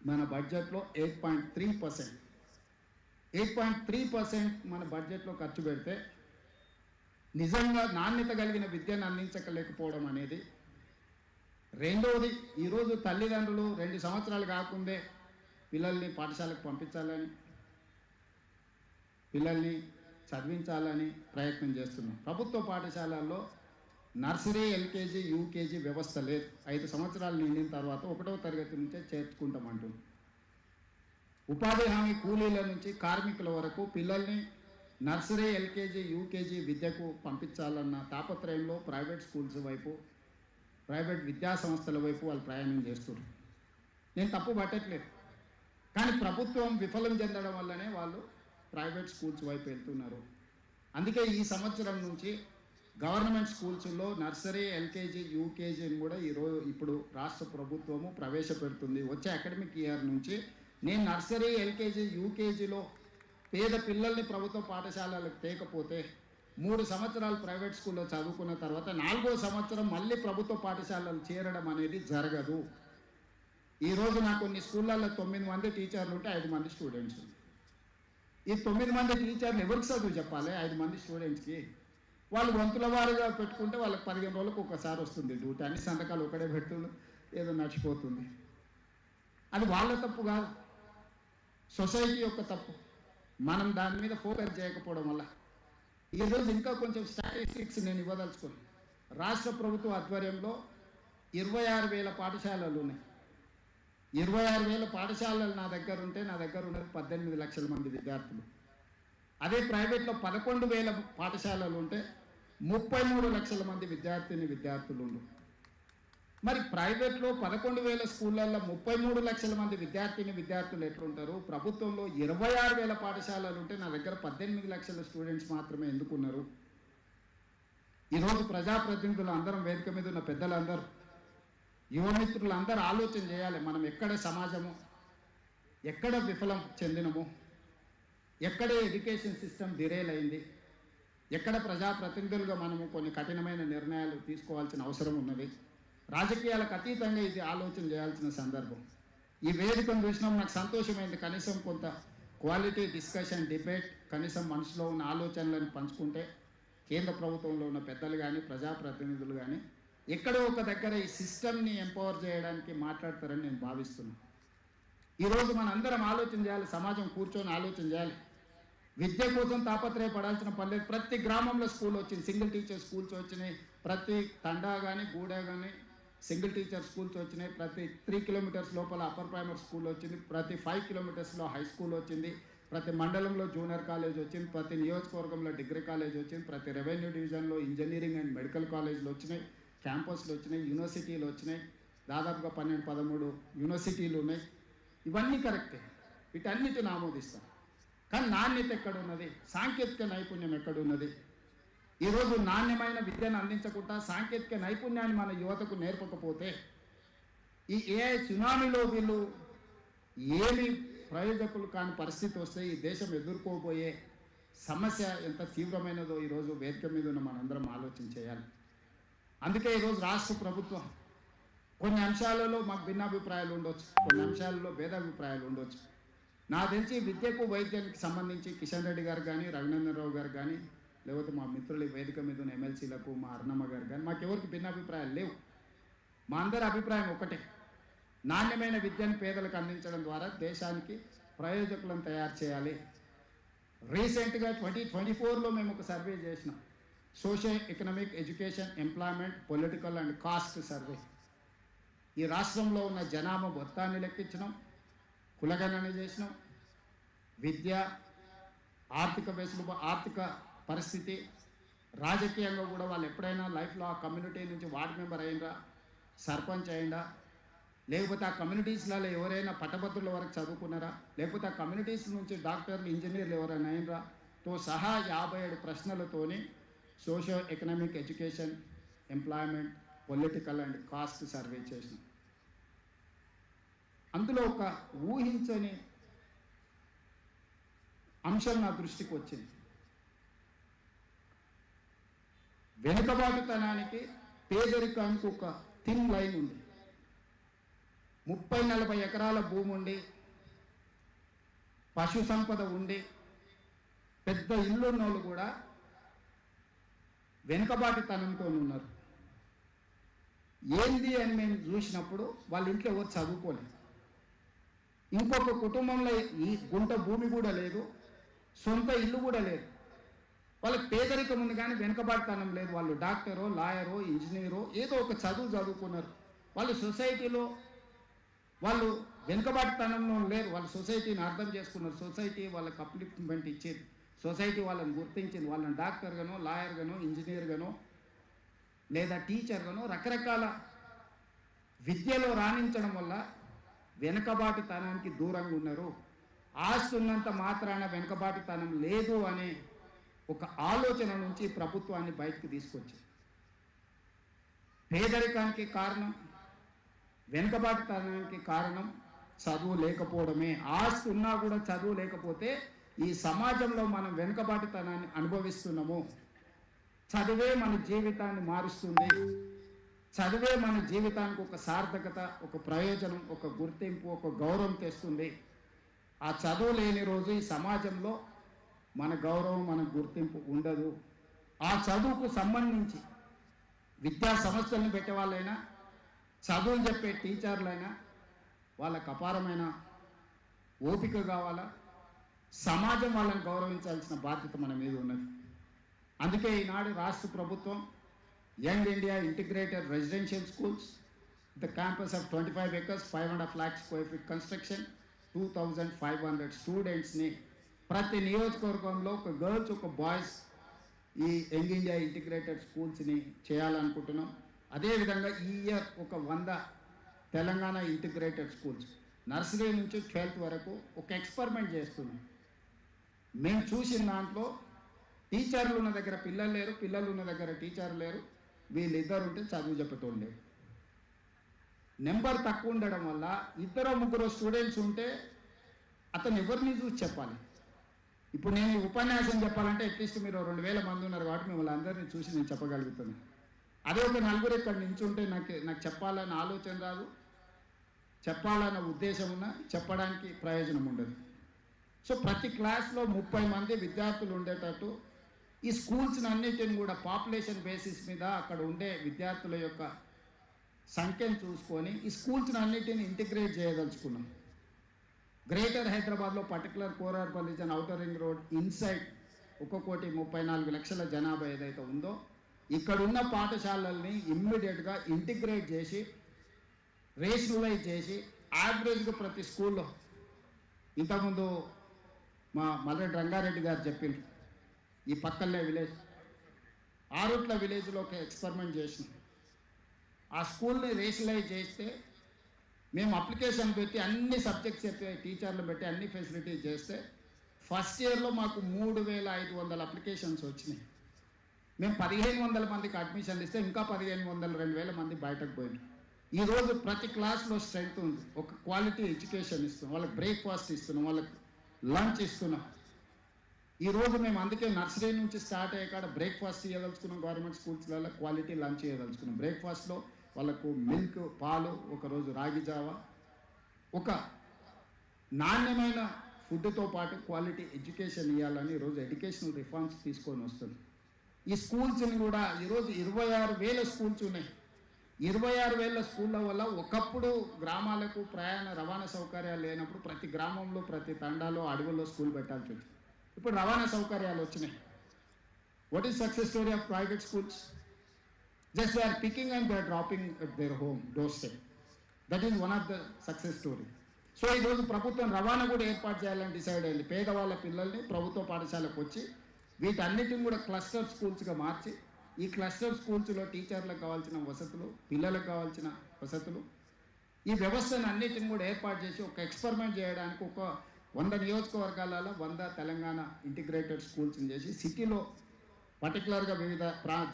మన బడ్జెట్లో 8.3% మన బడ్జెట్లో ఖర్చు పెడితే నిజంగా నాణ్యత కలిగిన విద్యను అందించలేకపోవడం అనేది. రెండవది, ఈరోజు తల్లిదండ్రులు 2 సంవత్సరాలు కాకుండే పిల్లల్ని పాఠశాలకు పంపించాలని, పిల్లల్ని చదివించాలని ప్రయత్నం చేస్తున్నాం. ప్రభుత్వ పాఠశాలల్లో నర్సరీ, ఎల్కేజీ, యూకేజీ వ్యవస్థ లేదు. 5 సంవత్సరాలు నిండిన తర్వాత 1వ తరగతి నుంచే చేర్చుకుంటామంటుంది. ఉపాధి హామీ కూలీల నుంచి కార్మికుల వరకు పిల్లల్ని నర్సరీ, ఎల్కేజీ, యూకేజీ విద్యకు పంపించాలన్న తాపత్రయంలో ప్రైవేట్ స్కూల్స్ వైపు, ప్రైవేట్ విద్యా సంస్థల వైపు వాళ్ళు ప్రయాణం చేస్తున్నారు. నేను తప్పు పట్టట్లేదు, కానీ ప్రభుత్వం విఫలం చెందడం వల్లనే వాళ్ళు ప్రైవేట్ స్కూల్స్ వైపు వెళ్తున్నారు. అందుకే ఈ సంవత్సరం నుంచి గవర్నమెంట్ స్కూల్స్లో నర్సరీ, ఎల్కేజీ, యూకేజీని కూడా ఇప్పుడు రాష్ట్ర ప్రభుత్వము ప్రవేశపెడుతుంది. వచ్చే అకాడమిక్ ఇయర్ నుంచి నేను నర్సరీ, ఎల్కేజీ, యూకేజీలో పేద పిల్లల్ని ప్రభుత్వ పాఠశాలలకు తేకపోతే 3 సంవత్సరాలు ప్రైవేట్ స్కూల్లో చదువుకున్న తర్వాత 4వ సంవత్సరం మళ్ళీ ప్రభుత్వ పాఠశాలలు చేరడం అనేది జరగదు. ఈరోజు నాకు కొన్ని స్కూళ్ళల్లో 9 మంది టీచర్లు ఉంటే 5 మంది స్టూడెంట్స్. ఈ 9 మంది టీచర్లు ఎవరికి చదువు చెప్పాలి? 5 మంది స్టూడెంట్స్కి. వాళ్ళు వంతుల వారుగా పెట్టుకుంటే వాళ్ళకి 15 రోజులకు ఒకసారి వస్తుంది డ్యూటీ. అన్ని సంతకాలు ఒకడే పెడుతుంది, ఏదో నడిచిపోతుంది. అది వాళ్ళ తప్పు కాదు, సొసైటీ యొక్క తప్పు. మనం దాని మీద ఫోకస్ చేయకపోవడం వల్ల ఈరోజు ఇంకా కొంచెం స్టాటిస్టిక్స్ నేను ఇవ్వదలుచుకోను. రాష్ట్ర ప్రభుత్వ ఆధ్వర్యంలో 26,000 పాఠశాలలు ఉన్నాయి. 26,000 పాఠశాలలు నా దగ్గర ఉంటే నా దగ్గర ఉన్నది 18 లక్షల మంది విద్యార్థులు. అదే ప్రైవేట్లో 11,000 పాఠశాలలు ఉంటే 33 లక్షల మంది విద్యార్థులు ఉండు. మరి ప్రైవేట్లో 11,000 స్కూళ్ళల్లో 33 లక్షల మంది విద్యార్థులు ఎట్లుంటారు? ప్రభుత్వంలో 26,000 పాఠశాలలు ఉంటే నా దగ్గర 18 లక్షల స్టూడెంట్స్ మాత్రమే ఎందుకున్నారు? ఈరోజు ప్రజాప్రతినిధులు అందరం, వేదిక మీద ఉన్న పెద్దలందరూ, యువమిత్రులు అందరూ ఆలోచన చేయాలి. మనం ఎక్కడ సమాజము, ఎక్కడ విఫలం చెందినము, ఎక్కడ ఎడ్యుకేషన్ సిస్టమ్ డిరేల్ అయింది, ఎక్కడ ప్రజాప్రతినిధులుగా మనము కొన్ని కఠినమైన నిర్ణయాలు తీసుకోవాల్సిన అవసరం ఉన్నది. రాజకీయాలకు అతీతంగా ఇది ఆలోచన చేయాల్సిన సందర్భం. ఈ వేదికను చూసినాం, నాకు సంతోషమైంది. కనీసం కొంత క్వాలిటీ డిస్కషన్, డిబేట్, కనీసం మనసులో ఉన్న ఆలోచనలను పంచుకుంటే కేంద్ర ప్రభుత్వంలో ఉన్న పెద్దలు కానీ ప్రజాప్రతినిధులు కానీ ఎక్కడో ఒక దగ్గర ఈ సిస్టమ్ని ఎంపవర్ చేయడానికి మాట్లాడతారని నేను భావిస్తున్నాను. ఈరోజు మనందరం ఆలోచన చేయాలి, సమాజం కూర్చొని ఆలోచన చేయాలి. విద్య కోసం తాపత్రయపడాల్సిన పని లేదు. ప్రతి గ్రామంలో స్కూల్ వచ్చింది, సింగిల్ టీచర్ స్కూల్స్ వచ్చినాయి. ప్రతి తండా కానీ గూడ కానీ సింగిల్ టీచర్ స్కూల్స్ వచ్చినాయి. ప్రతి 3 కిలోమీటర్స్ లోపల అప్పర్ ప్రైమరీ స్కూల్ వచ్చింది. ప్రతి 5 కిలోమీటర్స్లో హై స్కూల్ వచ్చింది. ప్రతి మండలంలో జూనియర్ కాలేజ్ వచ్చింది. ప్రతి నియోజకవర్గంలో డిగ్రీ కాలేజ్ వచ్చింది. ప్రతి రెవెన్యూ డివిజన్లో ఇంజనీరింగ్ అండ్ మెడికల్ కాలేజీలు వచ్చినాయి. క్యాంపస్లు వచ్చినాయి, యూనివర్సిటీలు వచ్చినాయి. దాదాపుగా 12-13 యూనివర్సిటీలు ఉన్నాయి. ఇవన్నీ కరెక్టే. వీటన్నిటిని ఆమోదిస్తాం. కానీ నాణ్యత ఎక్కడున్నది, సాంకేతిక నైపుణ్యం ఎక్కడున్నది? ఈరోజు నాణ్యమైన విద్యను అందించకుండా సాంకేతిక నైపుణ్యాన్ని మన యువతకు నేర్పకపోతే ఈ ఏఐ సునామీలో వీళ్ళు ఏమి ప్రయోజకులు కాని పరిస్థితి వస్తే ఈ దేశం ఎదుర్కోబోయే సమస్య ఎంత తీవ్రమైనదో ఈరోజు వేదిక మీద ఉన్న మనందరం ఆలోచన చేయాలి. అందుకే ఈరోజు రాష్ట్ర ప్రభుత్వం కొన్ని అంశాలలో మాకు భిన్నాభిప్రాయాలు ఉండొచ్చు, కొన్ని అంశాలలో భేదాభిప్రాయాలు ఉండొచ్చు. నా తెలిసి విద్యకు వైద్యానికి సంబంధించి కిషన్ రెడ్డి గారు కానీ, రఘునందన్ రావు గారు కానీ, లేకపోతే మా మిత్రులు వేదిక మీద ఉన్న ఎమ్మెల్సీలకు, మా అర్ణమ్మ గారు కానీ, మాకెవరికి భిన్నాభిప్రాయాలు లేవు. మా అందరి అభిప్రాయం ఒకటే, నాణ్యమైన విద్యను పేదలకు అందించడం ద్వారా దేశానికి ప్రయోజకులను తయారు చేయాలి. రీసెంట్గా 2024లో మేము ఒక సర్వే చేసినాం, social economic education employment political and caste survey. ఈ రాష్ట్రంలో ఉన్న జనాభా మొత్తాన్ని లెక్కించినాం, కులగణన చేసినాం, విద్య, ఆర్థిక పరిస్థితి, రాజకీయంగా కూడా వాళ్ళు ఎప్పుడైనా లైఫ్లో ఆ కమ్యూనిటీ నుంచి వార్డ్ మెంబర్ అయిందా, సర్పంచ్ అయిందా, లేకపోతే ఆ కమ్యూనిటీస్లలో ఎవరైనా పట్టభద్రుల వరకు చదువుకున్నారా, లేకపోతే ఆ కమ్యూనిటీస్ నుంచి డాక్టర్లు, ఇంజనీర్లు ఎవరైనా అయినరా తో సహా 57 ప్రశ్నలతోని social economic education employment political and caste survey చేసినాం. అందులో ఒక ఊహించని అంశం నా దృష్టికి వచ్చింది. వెనుకబాటుతనానికి, పేదరికానికి ఒక థిన్ లైన్ ఉంది. 30-40 ఎకరాల భూమి ఉండి, పశు సంపద ఉండి, పెద్ద ఇల్లు ఉన్నోళ్ళు కూడా వెనుకబాటుతనంతో ఉన్నారు. ఏంది అని మేము చూసినప్పుడు వాళ్ళ ఇంట్లో ఎవరు చదువుకోలేదు. ఇంకొక కుటుంబంలో ఈ గుంట భూమి కూడా లేదు, సొంత ఇల్లు కూడా లేదు. వాళ్ళకి పేదరికం ఉంది కానీ వెనుకబాటుతనం లేదు. వాళ్ళు డాక్టరో, లాయరో, ఇంజనీరో ఏదో ఒక చదువు చదువుకున్నారు. వాళ్ళు సొసైటీలో వాళ్ళు వెనుకబాటుతనంలో లేరు. వాళ్ళు సొసైటీని అర్థం చేసుకున్నారు. సొసైటీ వాళ్ళకి అప్లిఫ్ట్మెంట్ ఇచ్చేది, సొసైటీ వాళ్ళని గుర్తించింది. వాళ్ళని డాక్టర్గానో, లాయర్గానో, ఇంజనీర్గానో లేదా టీచర్గానో రకరకాల విద్యలో రాణించడం వల్ల వెనుకబాటుతనానికి దూరంగా ఉన్నారు. ఆస్తి ఉన్నంత మాత్రాన వెనుకబాటుతనం లేదు అనే ఒక ఆలోచన నుంచి ప్రభుత్వాన్ని బయటకు తీసుకొచ్చింది. పేదరికానికి కారణం, వెనుకబాటుతనానికి కారణం చదువు లేకపోవడమే. ఆస్తి ఉన్నా కూడా చదువు లేకపోతే ఈ సమాజంలో మనం వెనుకబాటుతనాన్ని అనుభవిస్తున్నాము. చదువే మన జీవితాన్ని మారుస్తుంది. చదువే మన జీవితానికి ఒక సార్థకత, ఒక ప్రయోజనం, ఒక గుర్తింపు, ఒక గౌరవం తెస్తుంది. ఆ చదువు లేని రోజు ఈ సమాజంలో మన గౌరవం, మన గుర్తింపు ఉండదు. ఆ చదువుకు సంబంధించి విద్యా సంస్థలను పెట్టే వాళ్ళైనా, చదువులు చెప్పే టీచర్లైనా వాళ్ళకు అపారమైన ఓపిక కావాలా. సమాజం వాళ్ళని గౌరవించాల్సిన బాధ్యత మన మీద ఉన్నది. అందుకే ఈనాడు రాష్ట్ర ప్రభుత్వం young India integrated residential schools, the campus of 25 acres 5.5 lakh square feet construction, 2500 స్టూడెంట్స్ని ప్రతి నియోజకవర్గంలో ఒక గర్ల్స్, ఒక బాయ్స్ ఈ యంగ్ ఇండియా ఇంటిగ్రేటెడ్ స్కూల్స్ని చేయాలనుకుంటున్నాం. అదేవిధంగా ఈ ఇయర్ ఒక 100 తెలంగాణ ఇంటిగ్రేటెడ్ స్కూల్స్ నర్సరీ నుంచి 12th వరకు ఒక ఎక్స్పెరిమెంట్ చేస్తున్నాం. మేము చూసిన దాంట్లో టీచర్లు ఉన్న దగ్గర పిల్లలు లేరు, పిల్లలు ఉన్న దగ్గర టీచర్లు లేరు, వీళ్ళిద్దరు ఉంటే చదువు చెప్పేటోళ్ళు లేరు. నెంబర్ తక్కువ ఉండడం వల్ల 2-3 స్టూడెంట్స్ ఉంటే అతను ఎవరిని చూసి చెప్పాలి. ఇప్పుడు నేను ఈ ఉపన్యాసం చెప్పాలంటే అట్లీస్ట్ మీరు 2000 మంది ఉన్నారు కాబట్టి మిమ్మల్ని అందరినీ చూసి నేను చెప్పగలుగుతున్నాను. అదే ఒక 4 ఇక్కడ నించుంటే నాకు చెప్పాలన్న ఆలోచన రాదు, చెప్పాలన్న ఉద్దేశం ఉన్నా చెప్పడానికి ప్రయోజనం ఉండదు. సో ప్రతి క్లాస్లో 30 మంది విద్యార్థులు ఉండేటట్టు ఈ స్కూల్స్ని అన్నిటిని కూడా పాపులేషన్ బేసిస్ మీద అక్కడ ఉండే విద్యార్థుల యొక్క సంఖ్యను చూసుకొని ఈ స్కూల్స్ని అన్నిటిని ఇంటిగ్రేట్ చేయదలుచుకున్నాం. గ్రేటర్ హైదరాబాద్లో పర్టికులర్ కోరార్పల్ region, outer ring road inside 1,34,00,000 జనాభా ఏదైతే ఉందో ఇక్కడున్న పాఠశాలల్ని ఇమ్మీడియట్గా ఇంటిగ్రేట్ చేసి రేషనలైజ్ చేసి యావరేజ్గా ప్రతి స్కూల్లో, ఇంతకుముందు మా మల్లెడ్డి రంగారెడ్డి గారు చెప్పిండ్రు, ఈ పక్కనే విలేజ్ ఆరుట్ల విలేజ్లో ఒక ఎక్స్పెరిమెంట్ చేసినాం. ఆ స్కూల్ని రేషనలైజ్ చేస్తే మేము అప్లికేషన్ పెట్టి అన్ని సబ్జెక్ట్స్ చెప్పి టీచర్లు పెట్టి అన్ని ఫెసిలిటీ చేస్తే ఫస్ట్ ఇయర్లో మాకు 3,500 అప్లికేషన్స్ వచ్చినాయి. మేము 1,500 మందికి అడ్మిషన్లు ఇస్తే ఇంకా 1,500 2,000 మంది బయటకు పోయింది. ఈరోజు ప్రతి క్లాస్లో స్ట్రెంగ్త్ ఉంది. ఒక క్వాలిటీ ఎడ్యుకేషన్ ఇస్తున్నాం, వాళ్ళకి బ్రేక్ఫాస్ట్ ఇస్తున్నాం, వాళ్ళకి లంచ్ ఇస్తున్నాం. ఈరోజు మేము అందుకే నర్సరీ నుంచి స్టార్ట్ అయ్యాక బ్రేక్ఫాస్ట్ ఇవ్వదలుచుకున్నాం. గవర్నమెంట్ స్కూల్స్లలో క్వాలిటీ లంచ్ ఇవ్వదలుచుకున్నాం. బ్రేక్ఫాస్ట్లో వాళ్ళకు మిల్క్, పాలు, ఒకరోజు రాగి జావా, ఒక నాణ్యమైన ఫుడ్తో పాటు క్వాలిటీ ఎడ్యుకేషన్ ఇవ్వాలని ఈరోజు ఎడ్యుకేషనల్ రిఫార్మ్స్ తీసుకొని వస్తుంది. ఈ స్కూల్స్ని కూడా ఈరోజు 26,000 స్కూల్స్ ఉన్నాయి. 26,000 స్కూళ్ళ వల్ల ఒకప్పుడు గ్రామాలకు ప్రయాణ రవాణా సౌకర్యాలు లేనప్పుడు ప్రతి గ్రామంలో ప్రతి తండాలో అడవుల్లో స్కూల్ పెట్టాల్సి వచ్చింది. ఇప్పుడు రవాణా సౌకర్యాలు వచ్చినాయి. What is success story of private schools? Just they are picking and they are dropping at their home doorstep. That is one of the success story. So ఈరోజు ప్రభుత్వం రవాణా కూడా ఏర్పాటు చేయాలని డిసైడ్ అయింది. పేదవాళ్ళ పిల్లల్ని ప్రభుత్వ పాఠశాలకు వచ్చి వీటన్నిటిని కూడా క్లస్టర్ స్కూల్స్గా మార్చి ఈ క్లస్టర్ స్కూల్స్లో టీచర్లకు కావాల్సిన వసతులు, పిల్లలకు కావాల్సిన వసతులు, ఈ వ్యవస్థను అన్నిటిని కూడా ఏర్పాటు చేసి ఒక ఎక్స్పెరిమెంట్ చేయడానికి ఒక 100 నియోజకవర్గాలలో 100 తెలంగాణ ఇంటిగ్రేటెడ్ స్కూల్స్ని చేసి సిటీలో పర్టికులర్గా వివిధ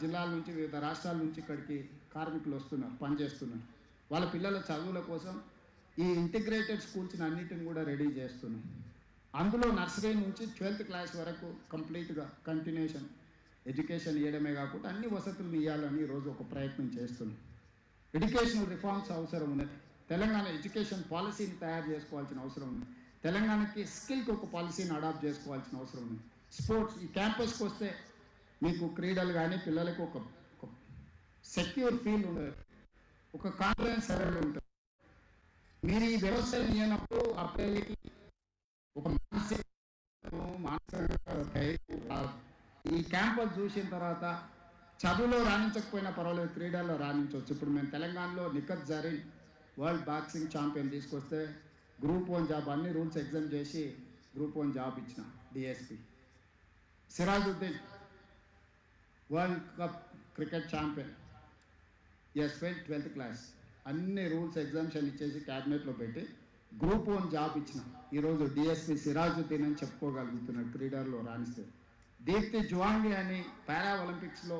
జిల్లాల నుంచి వివిధ రాష్ట్రాల నుంచి ఇక్కడికి కార్మికులు వస్తున్నారు, పనిచేస్తున్నారు. వాళ్ళ పిల్లల చదువుల కోసం ఈ ఇంటిగ్రేటెడ్ స్కూల్స్ని అన్నిటిని కూడా రెడీ చేస్తున్నాం. అందులో నర్సరీ నుంచి 12th క్లాస్ వరకు కంప్లీట్గా కంటిన్యూషన్ ఎడ్యుకేషన్ ఇవ్వడమే కాకుండా అన్ని వసతులు ఇవ్వాలని ఈరోజు ఒక ప్రయత్నం చేస్తున్నాం. ఎడ్యుకేషనల్ రిఫార్మ్స్ అవసరం ఉన్నది. తెలంగాణ ఎడ్యుకేషన్ పాలసీని తయారు చేసుకోవాల్సిన అవసరం ఉంది. తెలంగాణకి స్కిల్కి ఒక పాలసీని అడాప్ట్ చేసుకోవాల్సిన అవసరం ఉంది. స్పోర్ట్స్ ఈ క్యాంపస్కి వస్తే మీకు క్రీడలు కానీ పిల్లలకు ఒక సెక్యూర్ ఫీల్ ఉంటుంది, ఒక కాన్ఫిడెన్స్ లెవెల్ ఉంటుంది. మీరు ఈ వ్యవస్థను ఇవ్వనప్పుడు ఆ పిల్లలకి ఒక మానసిక ఈ క్యాంపస్ చూసిన తర్వాత చదువులో రాణించకపోయినా పర్వాలేదు, క్రీడల్లో రాణించవచ్చు. ఇప్పుడు మేము తెలంగాణలో Nikhat Zareen world boxing champion తీసుకొస్తే గ్రూప్ 1 జాబ్ అన్ని రూల్స్ ఎగ్జామ్ చేసి గ్రూప్ 1 జాబ్ ఇచ్చిన DSP. Sirajuddin world cup cricket champion, ఎస్ ఫెయిల్ 12th క్లాస్, అన్ని రూల్స్ ఎగ్జామ్షన్ ఇచ్చేసి క్యాబినెట్లో పెట్టి గ్రూప్ 1 జాబ్ ఇచ్చిన. ఈరోజు డిఎస్పి సిరాజుద్దీన్ అని చెప్పుకోగలుగుతున్నాడు క్రీడల్లో రాణిస్తే. దీప్తి జువాంగి అని పారా ఒలింపిక్స్లో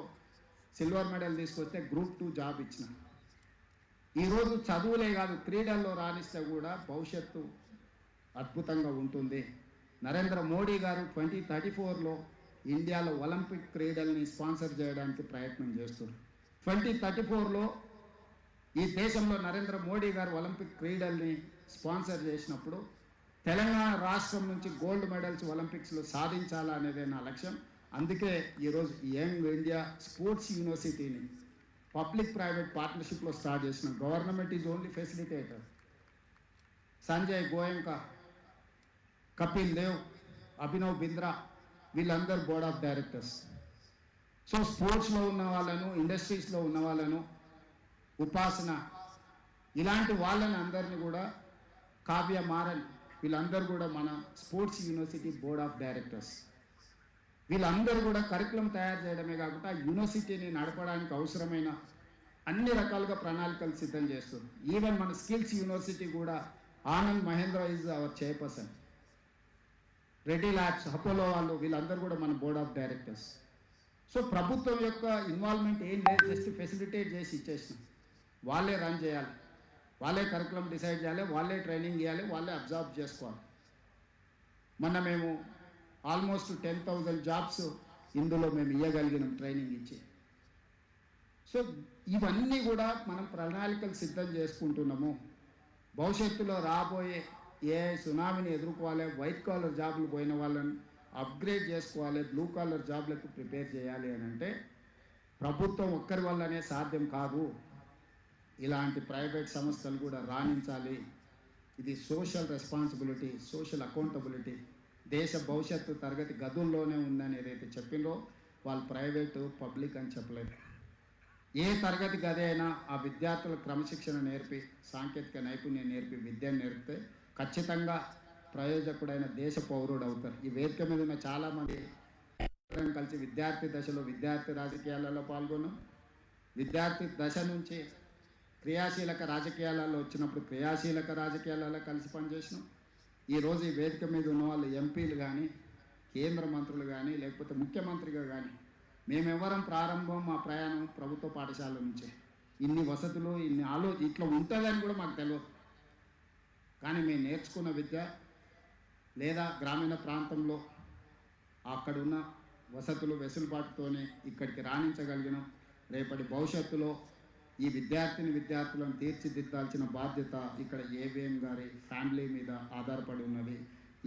సిల్వర్ మెడల్ తీసుకొస్తే గ్రూప్ 2 జాబ్ ఇచ్చిన. ఈరోజు చదువులే కాదు క్రీడల్లో రాణిస్తే కూడా భవిష్యత్తు అద్భుతంగా ఉంటుంది. నరేంద్ర మోడీ గారు 2034లో ఇండియాలో ఒలింపిక్ క్రీడల్ని స్పాన్సర్ చేయడానికి ప్రయత్నం చేస్తున్నారు. 2034లో ఈ దేశంలో నరేంద్ర మోడీ గారు ఒలింపిక్ క్రీడల్ని స్పాన్సర్ చేసినప్పుడు తెలంగాణ రాష్ట్రం నుంచి గోల్డ్ మెడల్స్ ఒలింపిక్స్లో సాధించాలనేదే నా లక్ష్యం. అందుకే ఈరోజు యంగ్ ఇండియా స్పోర్ట్స్ యూనివర్సిటీని పబ్లిక్ ప్రైవేట్ పార్ట్నర్షిప్లో స్టార్ట్ చేసిన. Government is only facilitator. Sanjay Goenka, Kapil Dev, Abhinav Bindra వీళ్ళందరూ బోర్డ్ ఆఫ్ డైరెక్టర్స్. సో స్పోర్ట్స్లో ఉన్న వాళ్ళను, ఇండస్ట్రీస్లో ఉన్న వాళ్ళను, ఉపాసన ఇలాంటి వాళ్ళని అందరినీ కూడా, కావ్య మారన్ వీళ్ళందరూ కూడా మన sports university board of directors. వీళ్ళందరూ కూడా కరికులం తయారు చేయడమే కాకుండా యూనివర్సిటీని నడపడానికి అవసరమైన అన్ని రకాలుగా ప్రణాళికలు సిద్ధం చేస్తుంది. ఈవెన్ మన స్కిల్స్ యూనివర్సిటీ కూడా Anand Mahindra is our chairperson. Reddy labs, Apollo వాళ్ళు వీళ్ళందరూ కూడా మన బోర్డ్ ఆఫ్ డైరెక్టర్స్. సో ప్రభుత్వం యొక్క ఇన్వాల్వ్మెంట్ ఏం లేదు, జస్ట్ ఫెసిలిటేట్ చేసి ఇచ్చేసినాం. వాళ్ళే రన్ చేయాలి, వాళ్ళే కరికులం డిసైడ్ చేయాలి, వాళ్ళే ట్రైనింగ్ ఇవ్వాలి, వాళ్ళే అబ్జర్వ్ చేసుకోవాలి. మొన్న మేము ఆల్మోస్ట్ 10,000 జాబ్స్ ఇందులో మేము ఇవ్వగలిగినాం ట్రైనింగ్ ఇచ్చి. సో ఇవన్నీ కూడా మనం ప్రణాళికలు సిద్ధం చేసుకుంటున్నాము. భవిష్యత్తులో రాబోయే ఏఐ సునామీని ఎదుర్కోవాలి, వైట్ కాలర్ జాబులు పోయిన వాళ్ళని అప్గ్రేడ్ చేసుకోవాలి, బ్లూ కాలర్ జాబ్లకు ప్రిపేర్ చేయాలి అని అంటే ప్రభుత్వం ఒక్కరి వల్లనే సాధ్యం కాదు. ఇలాంటి ప్రైవేట్ సంస్థలు కూడా రాణించాలి. ఇది సోషల్ రెస్పాన్సిబిలిటీ, సోషల్ అకౌంటబిలిటీ. దేశ భవిష్యత్తు తరగతి గదుల్లోనే ఉందని ఏదైతే చెప్పిందో వాళ్ళు ప్రైవేటు పబ్లిక్ అని చెప్పలేదు. ఏ తరగతి గది అయినా ఆ విద్యార్థులకు క్రమశిక్షణ నేర్పి, సాంకేతిక నైపుణ్యం నేర్పి, విద్యను నేర్పితే ఖచ్చితంగా ప్రయోజకుడైన దేశ పౌరుడు అవుతారు. ఈ వేదిక మీద ఉన్న చాలామంది కలిసి విద్యార్థి దశలో విద్యార్థి రాజకీయాలలో పాల్గొన్నాం. విద్యార్థి దశ నుంచి క్రియాశీలక రాజకీయాలలో వచ్చినప్పుడు క్రియాశీలక రాజకీయాలలో కలిసి పనిచేసినాం. ఈరోజు ఈ వేదిక మీద ఉన్న వాళ్ళు ఎంపీలు కానీ, కేంద్ర మంత్రులు కానీ, లేకపోతే ముఖ్యమంత్రిగా కానీ, మేమెవరం ప్రారంభం మా ప్రయాణం ప్రభుత్వ పాఠశాల నుంచే. ఇన్ని వసతులు ఇట్లా ఉంటుందని కూడా మాకు తెలియదు. కానీ మేము నేర్చుకున్న విద్య లేదా గ్రామీణ ప్రాంతంలో అక్కడున్న వసతులు వెసులుబాటుతోనే ఇక్కడికి రాణించగలిగినాం. రేపటి భవిష్యత్తులో ఈ విద్యార్థులను తీర్చిదిద్దాల్సిన బాధ్యత ఇక్కడ ఏబిఎన్ గారి ఫ్యామిలీ మీద ఆధారపడి ఉన్నది.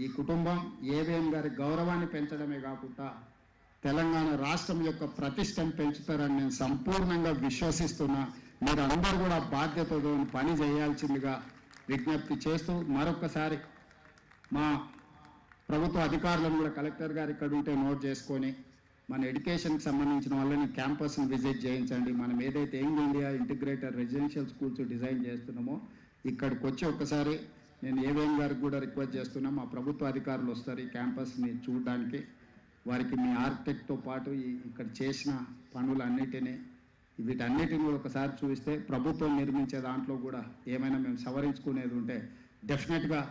ఈ కుటుంబం ఏబిఎన్ గారి గౌరవాన్ని పెంచడమే కాకుండా తెలంగాణ రాష్ట్రం యొక్క ప్రతిష్టను పెంచుతారని నేను సంపూర్ణంగా విశ్వసిస్తున్నా. మీరు అందరూ కూడా బాధ్యతతో పని చేయాల్సిందిగా విజ్ఞప్తి చేస్తూ మరొకసారి మా ప్రభుత్వ అధికారులను కూడా కలెక్టర్ గారు ఇక్కడ ఉంటే నోట్ చేసుకొని మన ఎడ్యుకేషన్కి సంబంధించిన వాళ్ళని క్యాంపస్ని విజిట్ చేయించండి. మనం ఏదైతే young India integrated residential schools design చేస్తున్నామో ఇక్కడికి వచ్చి ఒకసారి నేను ఏవేం గారికి కూడా రిక్వెస్ట్ చేస్తున్నా, మా ప్రభుత్వ అధికారులు వస్తారు ఈ క్యాంపస్ని చూడడానికి. వారికి మీ ఆర్కిటెక్ట్తో పాటు ఇక్కడ చేసిన పనులన్నిటినీ వీటన్నిటిని కూడా ఒకసారి చూపిస్తే ప్రభుత్వం నిర్మించే దాంట్లో కూడా ఏమైనా మేము సవరించుకునేది ఉంటే డెఫినెట్గా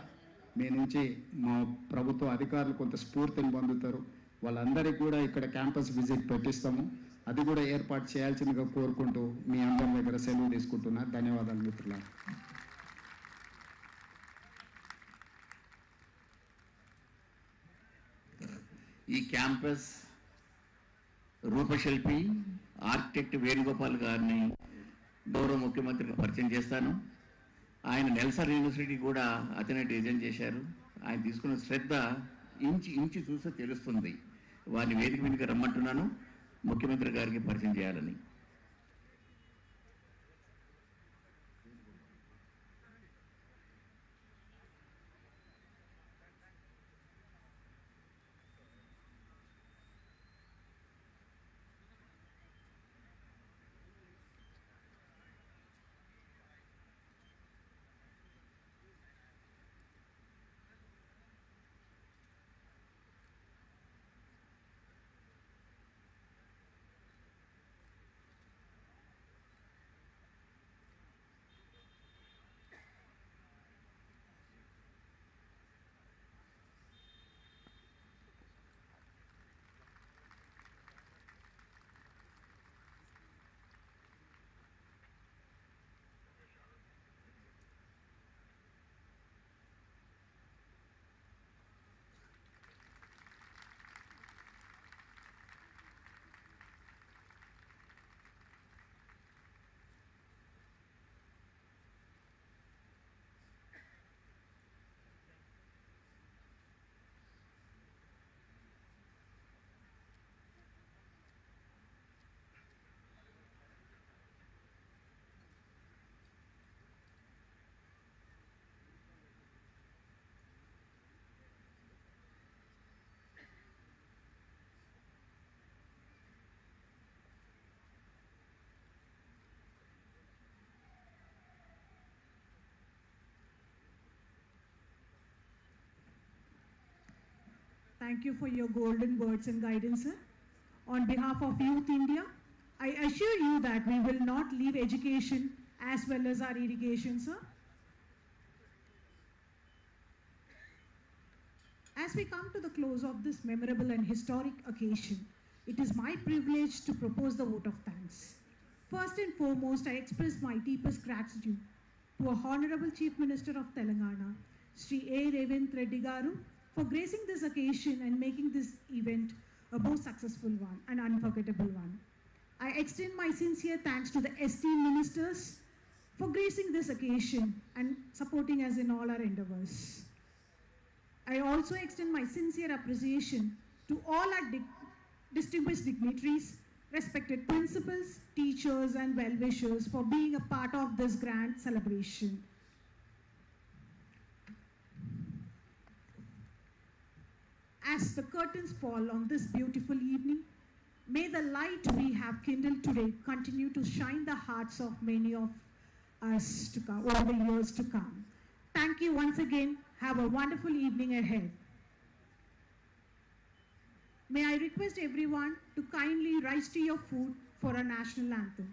మీ నుంచి మా ప్రభుత్వ అధికారులు కొంత స్ఫూర్తిని పొందుతారు. వాళ్ళందరికీ కూడా ఇక్కడ క్యాంపస్ విజిట్ పెట్టిస్తాము. అది కూడా ఏర్పాటు చేయాల్సిందిగా కోరుకుంటూ మీ అందరి దగ్గర సెలవు తీసుకుంటున్నా. ధన్యవాదాలు మిత్రులారా. ఈ క్యాంపస్ రూపశిల్పి ఆర్కిటెక్ట్ వేణుగోపాల్ గారిని గౌరవ ముఖ్యమంత్రిగా పరిచయం చేస్తాను. ఆయన నెల్సన్ యూనివర్సిటీ కూడా అతనే డిజైన్ చేశారు. ఆయన తీసుకున్న శ్రద్ధ ఇంచి చూస్తే తెలుస్తుంది. వారిని వేదిక మీదకి రమ్మంటున్నాను, ముఖ్యమంత్రి గారికి పరిచయం చేయాలని. Thank you for your golden words and guidance, sir. On behalf of Youth India, I assure you that we will not leave education as well as our irrigation, sir. As we come to the close of this memorable and historic occasion, it is my privilege to propose the vote of thanks. First and foremost, I express my deepest gratitude to our Honorable Chief Minister of Telangana, Sri A. Revanth Reddy Garu, for gracing this occasion and making this event a most successful one and unforgettable one. I extend my sincere thanks to the esteemed ministers for gracing this occasion and supporting us in all our endeavors. I also extend my sincere appreciation to all our distinguished dignitaries, respected principals, teachers and well-wishers for being a part of this grand celebration. As the curtains fall on this beautiful evening, may the light we have kindled today continue to shine the hearts of many of us to come, over the years to come. Thank you once again. Have a wonderful evening ahead. May I request everyone to kindly rise to your feet for our national anthem.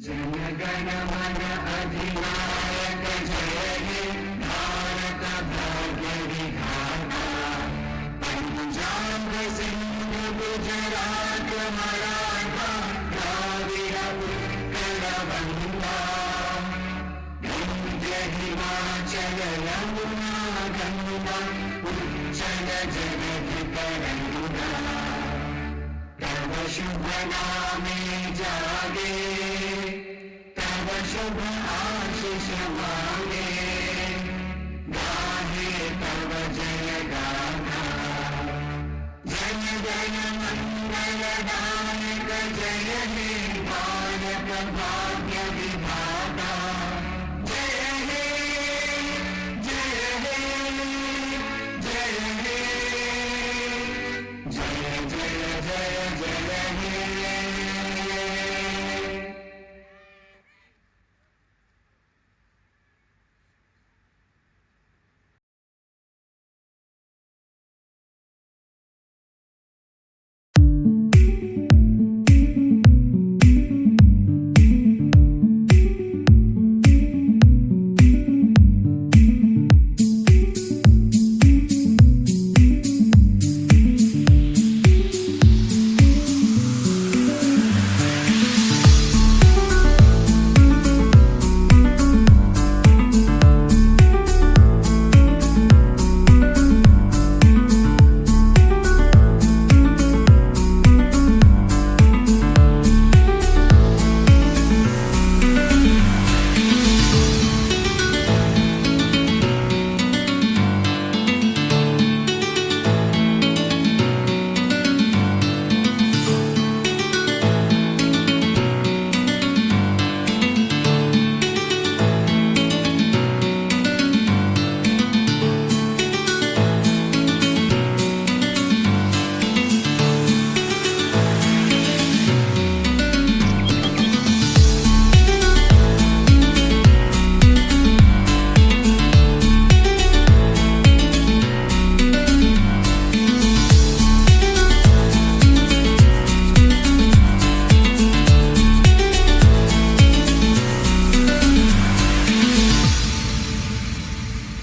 जनगण मन अधिनायक जय हे भारत भाग्य विधाता पंजाब सिंध गुजरात मराठा द्राविड़ उत्कल बंगा विंध्य हिमाचल यमुना गंगा उच्चल जगति तरंगा तव शुभ नामे जागे तव शुभ आशीष मांगे गाहे तव जय गाथा जन गण मंगल दायक जय हे भारत भाग्य